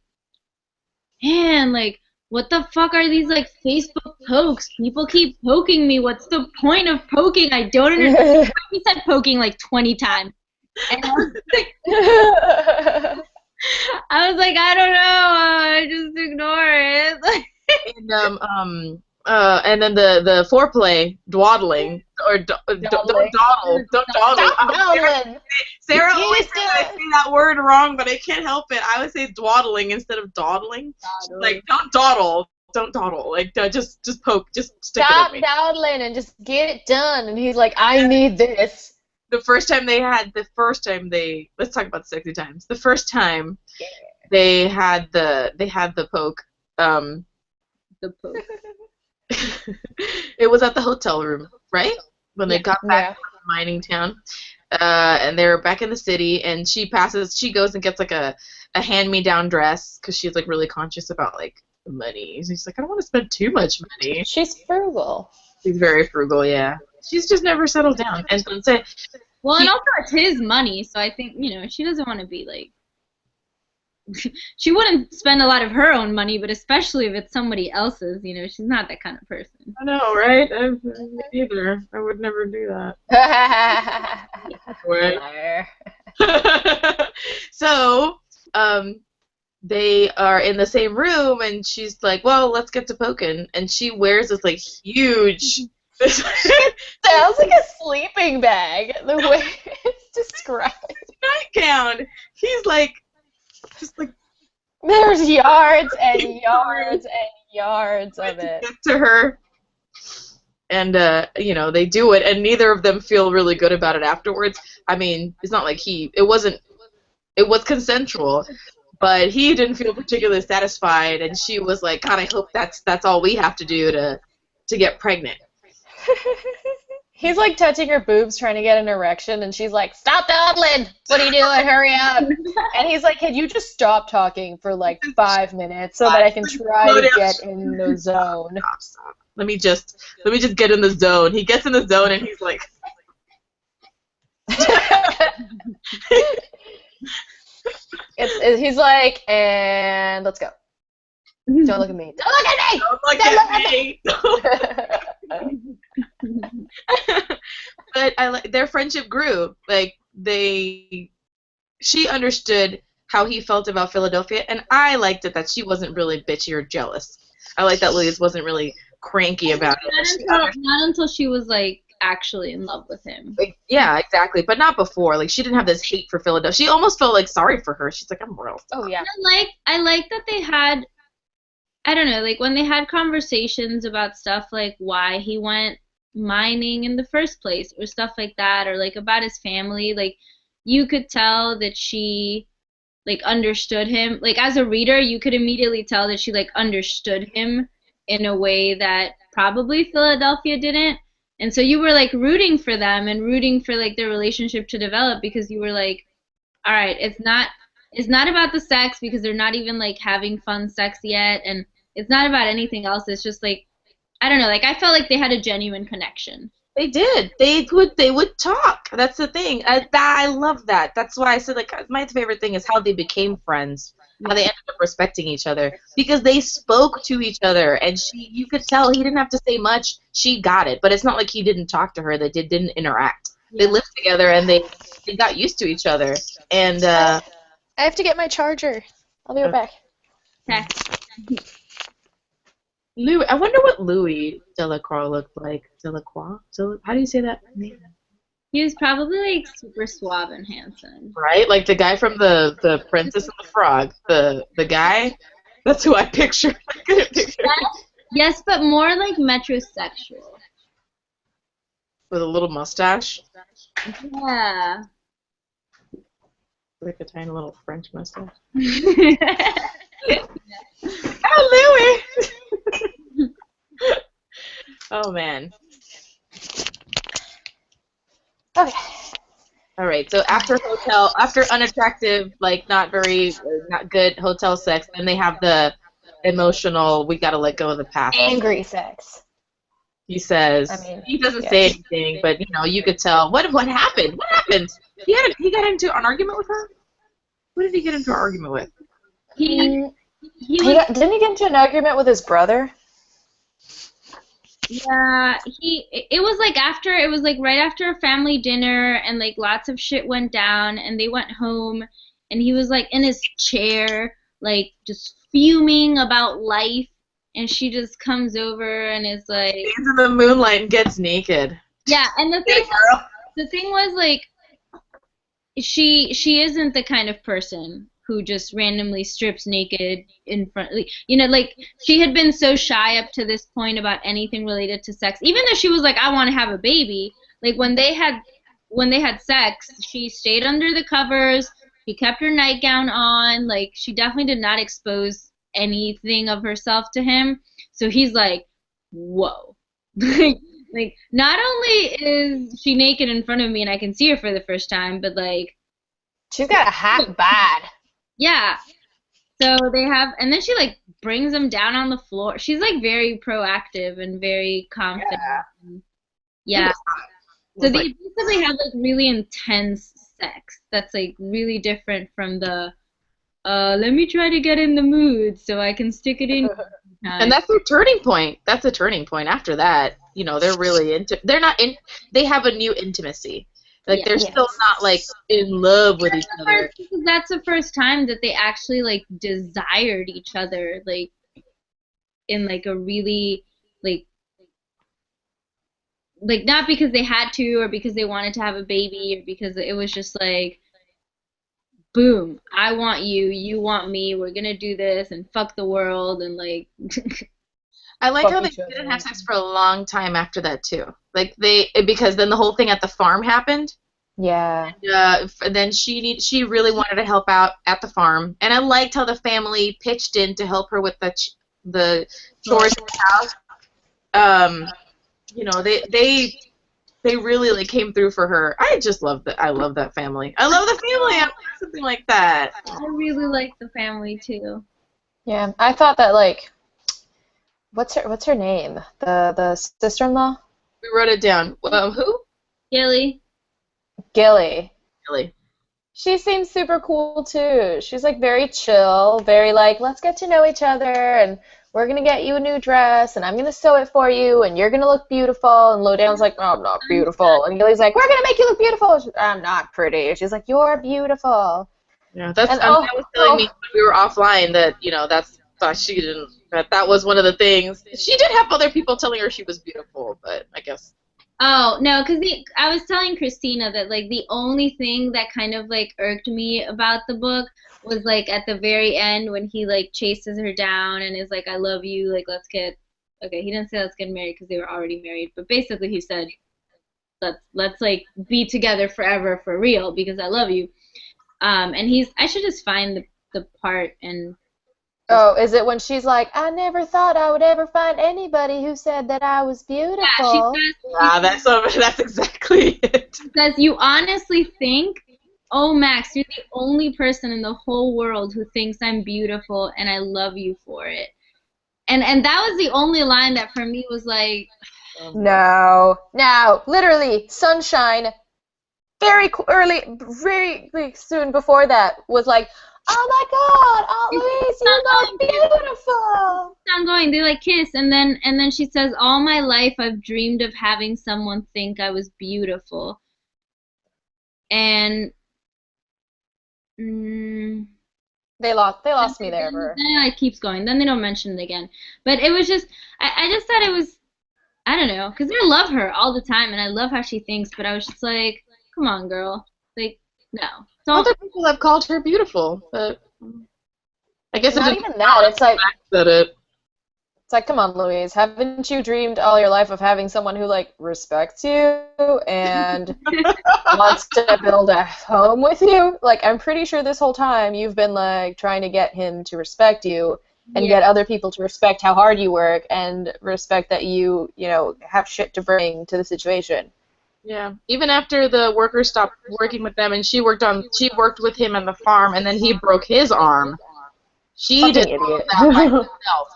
C: man, like, what the fuck are these, like, Facebook pokes? People keep poking me. What's the point of poking? I don't understand. He said poking like 20 times. And I was like, I don't know. I just ignore it.
A: And then the foreplay, dawdling, or don't dawdle. Sarah always says I say that word wrong, but I can't help it. I would say dawdling instead of dawdling. Like, don't dawdle. Don't dawdle. Like, just poke. Just stick it in me.
B: Stop dawdling and just get it done. And he's like, I need this.
A: Let's talk about sexy times. The first time they had the poke.
C: The poke.
A: It was at the hotel room, right? When they got back from the mining town. And they were back in the city, and she goes and gets like a hand-me-down dress because she's like really conscious about like the money. She's like, I don't want to spend too much money.
B: She's frugal.
A: She's very frugal, yeah. She's just never settled down. And also
C: it's his money, so I think, she doesn't want to be like, she wouldn't spend a lot of her own money, but especially if it's somebody else's, she's not that kind of person.
A: I know, right? Either. I would never do that. So, they are in the same room, and she's like, well, let's get to poking. And she wears this, like, huge...
B: Sounds like a sleeping bag, the way it's described.
A: Nightgown. He's like, just like...
B: There's yards and yards and yards of it.
A: Get to her. And, they do it, and neither of them feel really good about it afterwards. I mean, it's not like it was consensual, but he didn't feel particularly satisfied, and she was like, God, I hope that's all we have to do to get pregnant.
B: He's like touching her boobs trying to get an erection, and she's like, stop dawdling! What are you doing? Hurry up! And he's like, can you just stop talking for like 5 minutes so that I can try to get in the zone?
A: Stop. Let me just get in the zone. He gets in the zone, and he's like...
B: He's like, and let's go. Don't look at me. Don't look at me!
A: Don't look at me! But their friendship grew. Like, she understood how he felt about Philadelphia, and I liked it that she wasn't really bitchy or jealous. I liked that Louise wasn't really cranky about it.
C: Not until she was, like, actually in love with him.
A: Like, yeah, exactly. But not before. Like, she didn't have this hate for Philadelphia. She almost felt, like, sorry for her. She's like, I'm real.
B: Oh, yeah.
C: I like that they had... I don't know, like, when they had conversations about stuff like why he went mining in the first place or stuff like that, or, like, about his family, like, you could tell that she, like, understood him. Like, as a reader, you could immediately tell that she, like, understood him in a way that probably Philadelphia didn't. And so you were, like, rooting for them and rooting for, like, their relationship to develop because you were like, all right, it's not about the sex because they're not even, like, having fun sex yet, and it's not about anything else. It's just, like, I don't know, like, I felt like they had a genuine connection.
A: They did. They would talk. That's the thing. I love that. That's why I said, like, my favorite thing is how they became friends, how they ended up respecting each other, because they spoke to each other, and you could tell he didn't have to say much. She got it, but it's not like he didn't talk to her. They didn't interact. Yeah. They lived together, and they got used to each other. And
B: I have to get my charger. I'll be right back.
C: Okay.
A: Louis. I wonder what Louis Delacroix looked like. Delacroix? How do you say that name?
C: He was probably like super suave and handsome.
A: Right? Like the guy from the Princess and the Frog. The guy. That's who I picture. I couldn't picture him.
C: Yes, but more like metrosexual.
A: With a little mustache.
C: Yeah.
A: Like a tiny little French mustache. Oh, Louis! Oh, man.
B: Okay.
A: All right, so after unattractive, like not good hotel sex, then they have the emotional, we gotta let go of the past.
B: Angry sex.
A: He says, he doesn't say anything, but you could tell. What happened? What happened? He got into an argument with her? What did he get into an argument with?
B: Didn't he get into an argument with his brother?
C: Yeah, it was like right after a family dinner, and like lots of shit went down, and they went home, and he was like in his chair, like just fuming about life, and she just comes over and is like
A: stands in the moonlight and gets naked.
C: Yeah, and the thing was like she isn't the kind of person who just randomly strips naked in front, like she had been so shy up to this point about anything related to sex, even though she was like, I want to have a baby. Like when they had sex, she stayed under the covers, she kept her nightgown on, like she definitely did not expose anything of herself to him. So he's like, whoa. Like not only is she naked in front of me and I can see her for the first time, but like
B: she's got a hot bod.
C: Yeah. So they have, and then she like brings him down on the floor. She's like very proactive and very confident. Yeah. So they basically have like really intense sex. That's like really different from the let me try to get in the mood so I can stick it in.
A: And that's their turning point. That's a turning point. After that, they're really into. They're not in. They have a new intimacy. Like they're still not like in love with each other.
C: That's the first time that they actually like desired each other, like in like a really like not because they had to or because they wanted to have a baby or because it was just like, boom, I want you, you want me, we're gonna do this and fuck the world and like.
A: I like how they didn't have sex for a long time after that too. Like because then the whole thing at the farm happened.
B: Yeah.
A: And then she really wanted to help out at the farm, and I liked how the family pitched in to help her with the chores in the house. They really like came through for her. I just love that. I love that family. I love the family. I want something like that.
C: I really like the family too.
B: Yeah, I thought that like. What's her name? The sister-in-law?
A: We wrote it down. Who?
C: Gilly.
B: Gilly.
A: Gilly.
B: She seems super cool too. She's like very chill, very like, let's get to know each other, and we're gonna get you a new dress, and I'm gonna sew it for you, and you're gonna look beautiful. And Lowdown's like, no, I'm not beautiful. And Gilly's like, we're gonna make you look beautiful. I'm not pretty. She's like, you're beautiful.
A: Yeah, that's. Andrea was telling me when we were offline that that's. She didn't. That was one of the things. She did have other people telling her she was beautiful, but I guess.
C: Oh no, because I was telling Christina that like the only thing that kind of like irked me about the book was like at the very end when he like chases her down and is like, I love you, like let's get. Okay, he didn't say let's get married because they were already married, but basically he said, let's like be together forever for real because I love you. And I should just find the part and.
B: Oh, is it when she's like, I never thought I would ever find anybody who said that I was beautiful?
C: Yeah, she
A: says, that's exactly it.
C: She says, you honestly think, oh, Max, you're the only person in the whole world who thinks I'm beautiful, and I love you for it. And that was the only line that for me was like...
B: No, literally, Sunshine, very soon before that, was like, oh my God, Aunt Louise, you look beautiful.
C: It's ongoing. They like kiss, and then she says, all my life I've dreamed of having someone think I was beautiful. And
B: They lost me there.
C: Then it keeps going. Then they don't mention it again. But it was just, I just thought it was, I don't know, because I love her all the time, and I love how she thinks, but I was just like, come on, girl. Like, no.
A: Other people have called her beautiful, but I guess
B: not even that. It's like,
A: it.
B: it's like, come on, Louise. Haven't you dreamed all your life of having someone who, like, respects you and wants to build a home with you? Like, I'm pretty sure this whole time you've been, like, trying to get him to respect you and get other people to respect how hard you work and respect that you know, have shit to bring to the situation.
A: Yeah. Even after the workers stopped working with them and she worked with him on the farm and then he broke his arm. She did that by herself.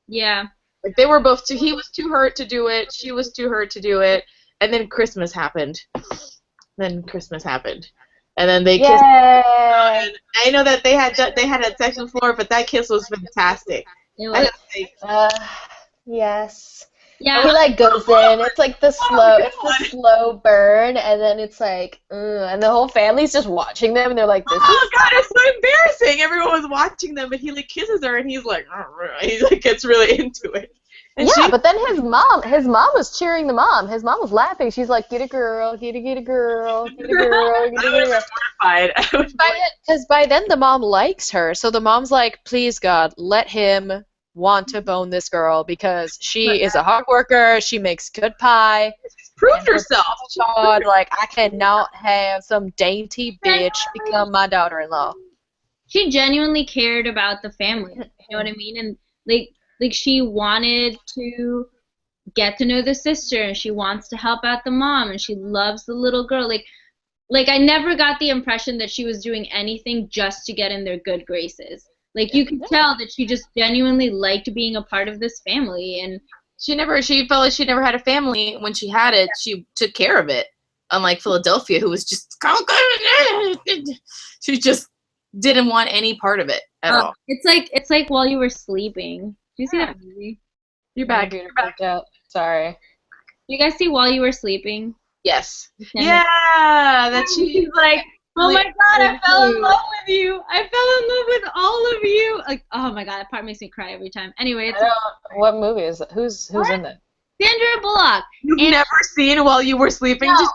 C: Yeah.
A: Like they were both he was too hurt to do it, she was too hurt to do it, and then Christmas happened. And then they kissed. And I know that they had a sex before, but that kiss was fantastic.
C: It was.
B: Yes.
C: Yeah.
B: He like goes in. It's like the slow burn, and then it's like, and the whole family's just watching them, and they're like, "This is."
A: Oh God, it's so embarrassing. Everyone was watching them, but he like kisses her, and he's like gets really into it. And
B: but then his mom was cheering the mom. His mom was laughing. She's like, "Get a girl, get a girl, get a girl, get a girl."
A: I was mortified.
B: Because by then the mom likes her, so the mom's like, "Please God, let him want to bone this girl because she is a hard worker. She makes good pie.
A: She's proved herself.
B: God, like I cannot have some dainty bitch become my daughter-in-law."
C: She genuinely cared about the family. You know what I mean? And like she wanted to get to know the sister, and she wants to help out the mom, and she loves the little girl. Like I never got the impression that she was doing anything just to get in their good graces. Like you could tell that she just genuinely liked being a part of this family, and
A: she felt like she never had a family. When she had it, she took care of it. Unlike Philadelphia, who was just she just didn't want any part of it at all.
C: It's like While You Were Sleeping. Do you see that movie?
A: You're back.
B: Sorry.
C: You guys see While You Were Sleeping?
A: Yes. Yeah, that she's like,
C: oh my God, I fell in love with you. I fell in love with all of you. Like, oh my God, that part makes me cry every time. Anyway,
B: what movie is it? Who's in it?
C: Sandra Bullock.
A: You've never seen While You Were Sleeping,
C: no.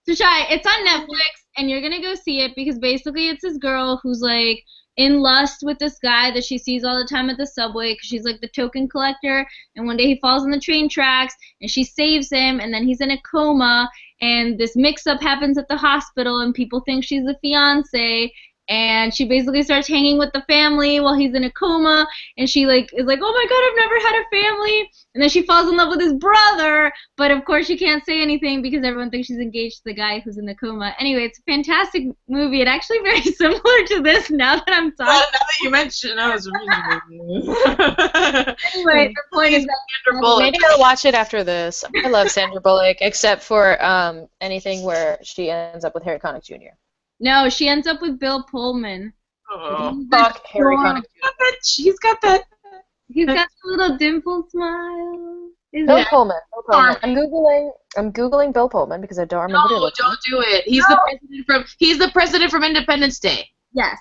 A: Tashay?
C: It's on Netflix, and you're gonna go see it because basically it's this girl who's like in lust with this guy that she sees all the time at the subway because she's like the token collector, and one day he falls on the train tracks and she saves him, and then he's in a coma, and this mix-up happens at the hospital and people think she's the fiance, and she basically starts hanging with the family while he's in a coma, and she like is like, oh my God, I've never had a family, and then she falls in love with his brother, but of course she can't say anything because everyone thinks she's engaged to the guy who's in the coma. Anyway, it's a fantastic movie. It's actually very similar to this now that I'm talking.
A: Well, now that you mention it, I was
C: Anyway, the point is that
A: Sandra Bullock.
B: Maybe I'll watch it after this. I love Sandra Bullock, except for anything where she ends up with Harry Connick Jr.
C: No, she ends up with Bill Pullman.
A: Oh.
B: Fuck Harry Connick Jr.
A: He's got that.
C: He's got a little dimple smile.
B: Bill Pullman. I'm googling Bill Pullman because I don't remember.
A: No, don't do it. He's the president from Independence Day.
C: Yes.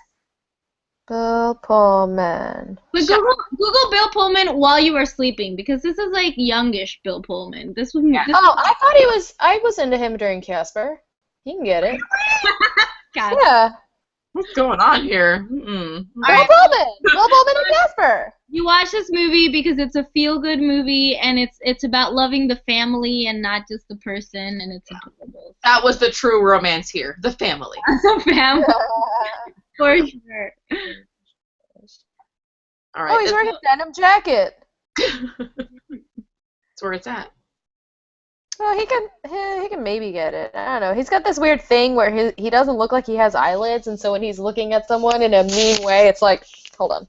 B: Bill Pullman.
C: But Google Bill Pullman while you were sleeping because this is like youngish Bill Pullman. This was.
B: I thought I was into him during Casper. He can get it.
C: God.
B: Yeah.
A: What's going on here?
B: Bill Pullman and Casper.
C: You watch this movie because it's a feel-good movie and it's about loving the family and not just the person, and it's adorable.
A: That was the true romance here, the family.
C: The family, for sure.
A: All right.
B: Oh, he's wearing a denim jacket.
A: That's where it's at.
B: Well, he can maybe get it. I don't know. He's got this weird thing where he doesn't look like he has eyelids, and so when he's looking at someone in a mean way, it's like, hold on.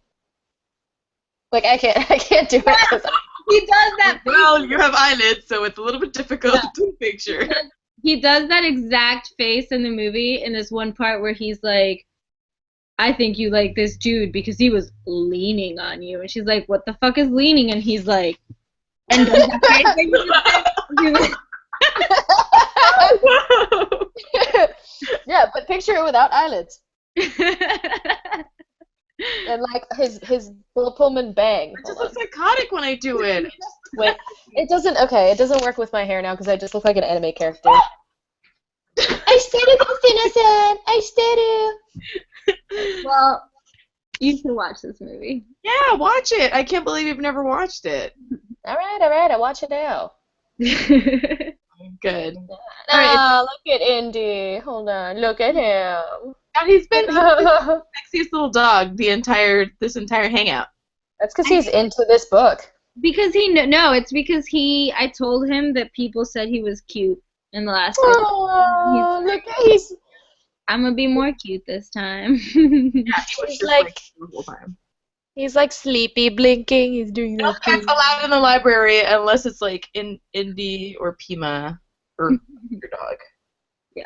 B: Like I can't do it.
C: He does that.
A: Well, you have eyelids, so it's a little bit difficult to picture.
C: He does that exact face in the movie in this one part where he's like, I think you like this dude because he was leaning on you, and she's like, what the fuck is leaning? And he's like, and does that face.
B: Yeah, but picture it without eyelids. and like his Bill Pullman bang.
A: I just look psychotic when I do it.
B: Wait, it doesn't work with my hair now because I just look like an anime character. I started innocent. I started.
C: Well, you should watch this movie.
A: Yeah, watch it. I can't believe you've never watched it.
B: All right, I watch it now.
A: Good.
B: Ah, look at Indy. Hold on, look at him.
A: And he's been the sexiest little dog this entire hangout.
B: That's because he's into this book.
C: Because it's because I told him that people said he was cute in the last
B: Oh, look at he's.
C: I'm gonna be more cute this time.
A: Yeah, he was
B: He's
A: just
B: like
A: the whole time.
B: he's like sleepy, blinking. He's doing
A: No
B: that.
A: pets allowed in the library unless it's like in Indy or Pima or your dog.
C: Yeah.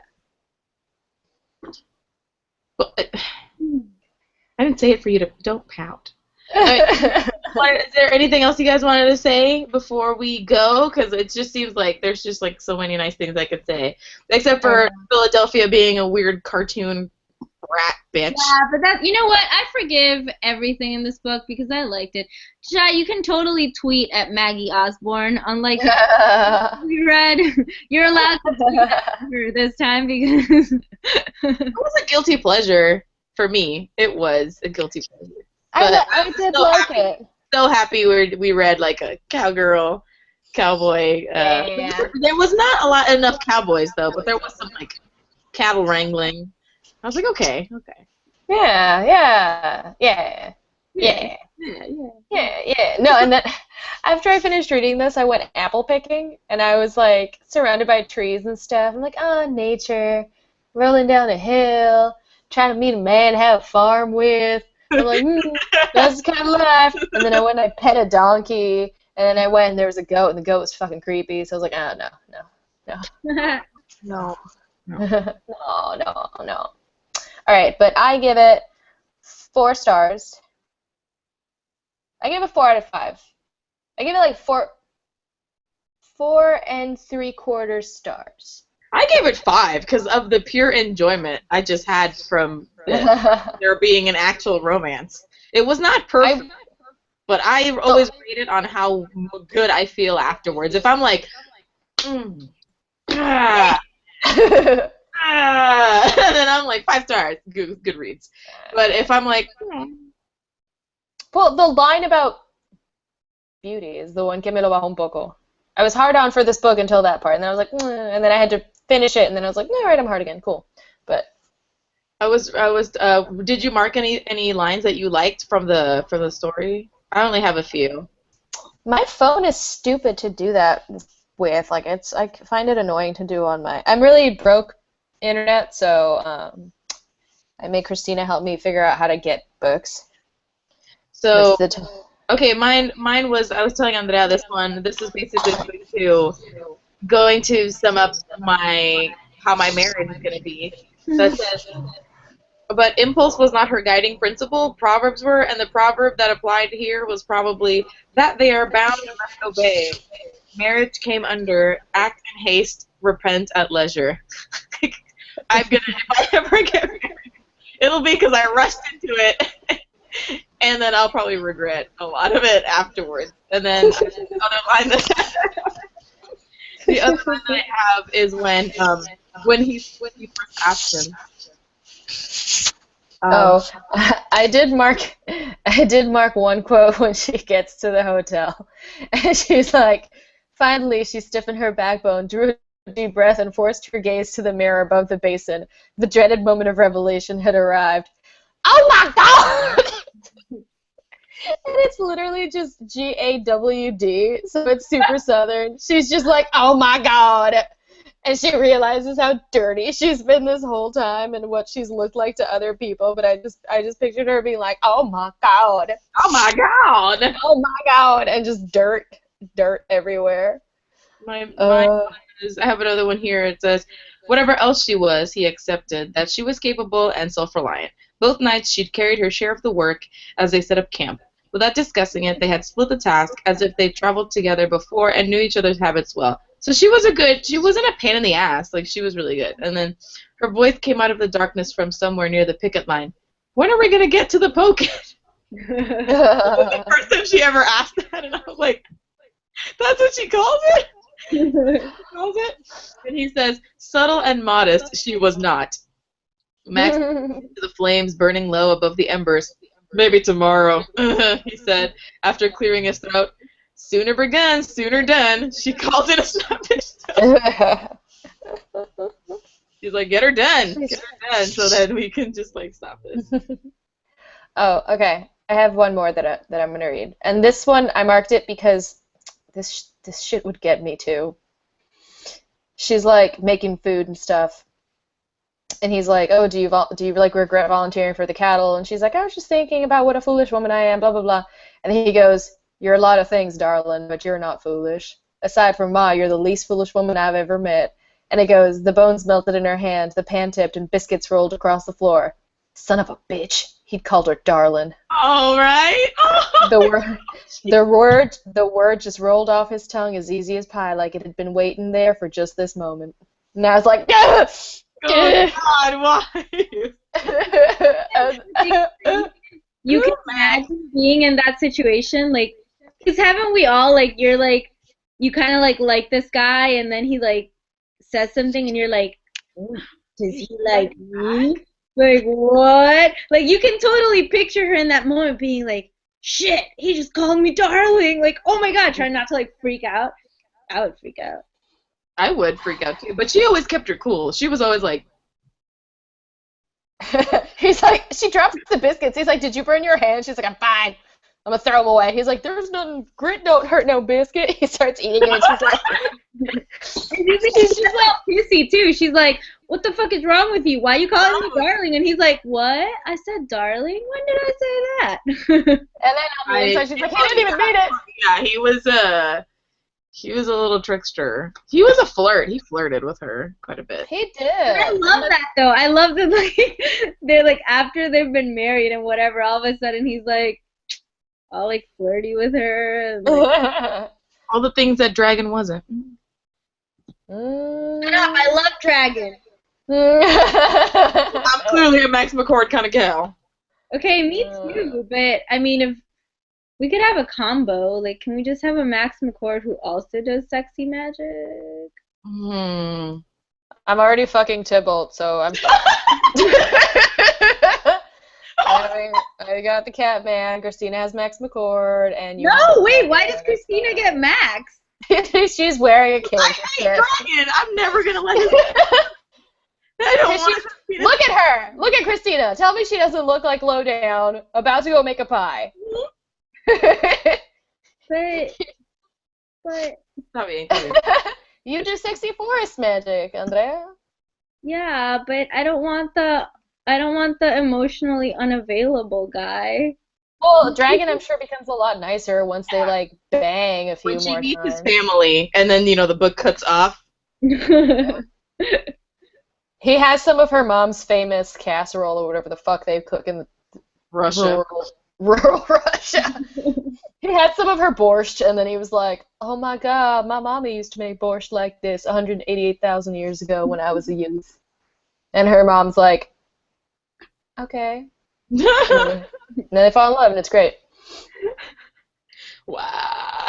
A: Well, I didn't say it for you to don't pout. Is there anything else you guys wanted to say before we go? Because it just seems like there's just like so many nice things I could say, except for Philadelphia being a weird cartoon rat bitch.
C: Yeah, but you know what? I forgive everything in this book because I liked it. Tashay, you can totally tweet at Maggie Osborne, unlike we read. You're allowed to tweet at her this time because
A: It was a guilty pleasure for me. It was a guilty pleasure.
B: I did like it.
A: So happy we read like a cowgirl, cowboy.
B: Yeah.
A: There was not enough cowboys though, but there was some like cattle wrangling. I was like, okay.
B: Yeah. No, and then after I finished reading this, I went apple picking, and I was like surrounded by trees and stuff. I'm like, oh, nature, rolling down a hill, trying to meet a man to have a farm with. I'm like, that's the kind of life. And then I went and I pet a donkey, and then I went and there was a goat, and the goat was fucking creepy. So I was like, oh, no. No. All right, but I give it 4 stars. I give it 4 out of 5. I give it like 4 3/4 stars.
A: I gave it 5 because of the pure enjoyment I just had from there being an actual romance. It was not perfect, but I always rate it on how good I feel afterwards. If I'm like, then I'm like 5 stars, good reads. But if I'm like,
B: Well, the line about beauty is the one que me lo bajó un poco. I was hard on for this book until that part, and then I was like, and then I had to finish it, and then I was like, all right, I'm hard again, cool. But
A: I was. Did you mark any lines that you liked from the story? I only have a few.
B: My phone is stupid to do that with. Like, I find it annoying to do on my. I'm really broke internet, so I made Christina help me figure out how to get books.
A: So okay, mine was. I was telling Andrea this one. This is basically going to sum up how my marriage is going to be. That says, but impulse was not her guiding principle. Proverbs were, and the proverb that applied here was probably that they are bound and must obey. Marriage came under act in haste, repent at leisure. If I ever get married, it'll be because I rushed into it, and then I'll probably regret a lot of it afterwards. And then the other line that I have is when he first asked him.
B: I did mark one quote when she gets to the hotel, and she's like, finally she stiffened her backbone, drew a deep breath, and forced her gaze to the mirror above the basin. The dreaded moment of revelation had arrived. Oh my God! And it's literally just GAWD, so it's super southern. She's just like, oh my God! And she realizes how dirty she's been this whole time and what she's looked like to other people. But I just pictured her being like, oh my God!
A: Oh my God!
B: Oh my God! And just dirt everywhere.
A: I have another one here. It says, whatever else she was, he accepted that she was capable and self-reliant. Both nights she'd carried her share of the work as they set up camp. Without discussing it, they had split the task as if they'd traveled together before and knew each other's habits well. So she wasn't a pain in the ass. Like, she was really good. And then her voice came out of the darkness from somewhere near the picket line. When are we going to get to the pocket? The first time she ever asked that, and I was like, that's what she calls it? And he says, subtle and modest, she was not. Max to the flames burning low above the embers. Maybe tomorrow, he said, after clearing his throat. Sooner begun, sooner done. She called it a snappish tone. She's like, get her done, so that we can just like stop this.
B: Oh, okay. I have one more that I'm gonna read, and this one I marked it because this shit would get me too. She's like making food and stuff, and he's like, "Oh, do you like regret volunteering for the cattle?" And she's like, "I was just thinking about what a foolish woman I am." Blah blah blah. And then he goes, "You're a lot of things, darling, but you're not foolish. Aside from Ma, you're the least foolish woman I've ever met." And it goes, the bones melted in her hand, the pan tipped, and biscuits rolled across the floor. Son of a bitch. He'd called her darling.
A: All right.
B: The word just rolled off his tongue as easy as pie, like it had been waiting there for just this moment. And I was like,
A: oh God, why?
C: You can imagine being in that situation, like, because haven't we all, like, you're like, you kind of like this guy, and then he like says something, and you're like, does he like me? Like, what? Like, you can totally picture her in that moment being like, shit, he just called me darling. Like, oh my God, trying not to, like, freak out. I would freak out.
A: I would freak out, too. But she always kept her cool. She was always like...
B: He's like, she drops the biscuits. He's like, did you burn your hand? She's like, I'm fine. I'm going to throw them away. He's like, there's nothing, grit don't hurt no biscuit. He starts eating it, and she's like...
C: She's like pissy, too. She's like, what the fuck is wrong with you? Why are you calling me darling? And he's like, what? I said darling? When did I say that?
B: And then on the inside, she's like, he didn't even mean it.
A: Yeah, he was a little trickster. He was a flirt. He flirted with her quite a bit.
B: He did.
C: I love that, though. I love that, like, they're like, after they've been married and whatever, all of a sudden he's like, all like flirty with her. And, like,
A: all the things that Dragon wasn't.
C: I love Dragon.
A: I'm clearly a Max McCord kind of gal.
C: Okay, me too, but I mean, if we could have a combo, like, can we just have a Max McCord who also does sexy magic?
B: I'm already fucking Tybalt, so I'm fine. I got the cat man. Christina has Max McCord, and you.
C: No, wait. Why does Christina get Max?
B: She's wearing a cape.
A: I hate Dragon. I'm never gonna let him. I don't want to.
B: Look at her. Look at Christina. Tell me she doesn't look like low down, about to go make a pie.
C: but
A: Stop being
B: you do sexy forest magic, Andrea.
C: Yeah, but I don't want the emotionally unavailable guy.
B: Well, Dragon, I'm sure, becomes a lot nicer once they like bang a few more times.
A: When she meets his family, and then the book cuts off.
B: He has some of her mom's famous casserole or whatever the fuck they cook in
A: Russia.
B: Rural Russia. He had some of her borscht, and then he was like, oh my God, my mommy used to make borscht like this 188,000 years ago when I was a youth. And her mom's like, okay. And then they fall in love, and it's great.
A: Wow.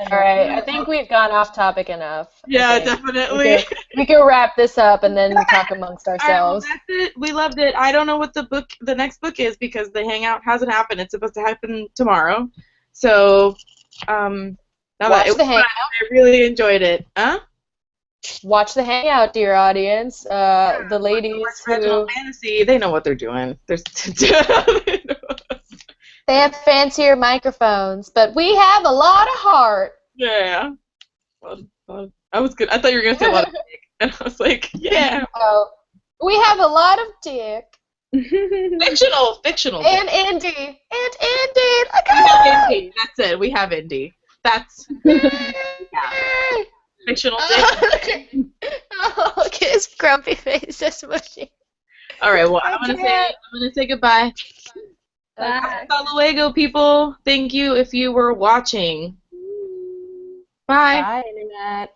B: All right, I think we've gone off topic enough.
A: Yeah, definitely.
B: We can wrap this up and then talk amongst ourselves.
A: All right, well, that's it. We loved it. I don't know what the next book is because the hangout hasn't happened. It's supposed to happen tomorrow. So,
B: Watch the hangout.
A: I really enjoyed it. Huh?
B: Watch the hangout, dear audience. The ladies who
A: Fantasy, they know what they're doing.
B: They have fancier microphones, but we have a lot of heart.
A: Yeah. Well, I was good. I thought you were gonna say a lot of dick, and I was like, yeah.
B: Oh, we have a lot of dick.
A: Fictional.
B: And indie.
A: We have indie. That's it. We have indie. That's yeah. Fictional dick.
B: Look at his grumpy face. That's mushy.
A: All right. Well, I'm gonna say goodbye.
C: Bye.
A: Hasta luego, people. Thank you if you were watching. Bye.
B: Bye, Internet.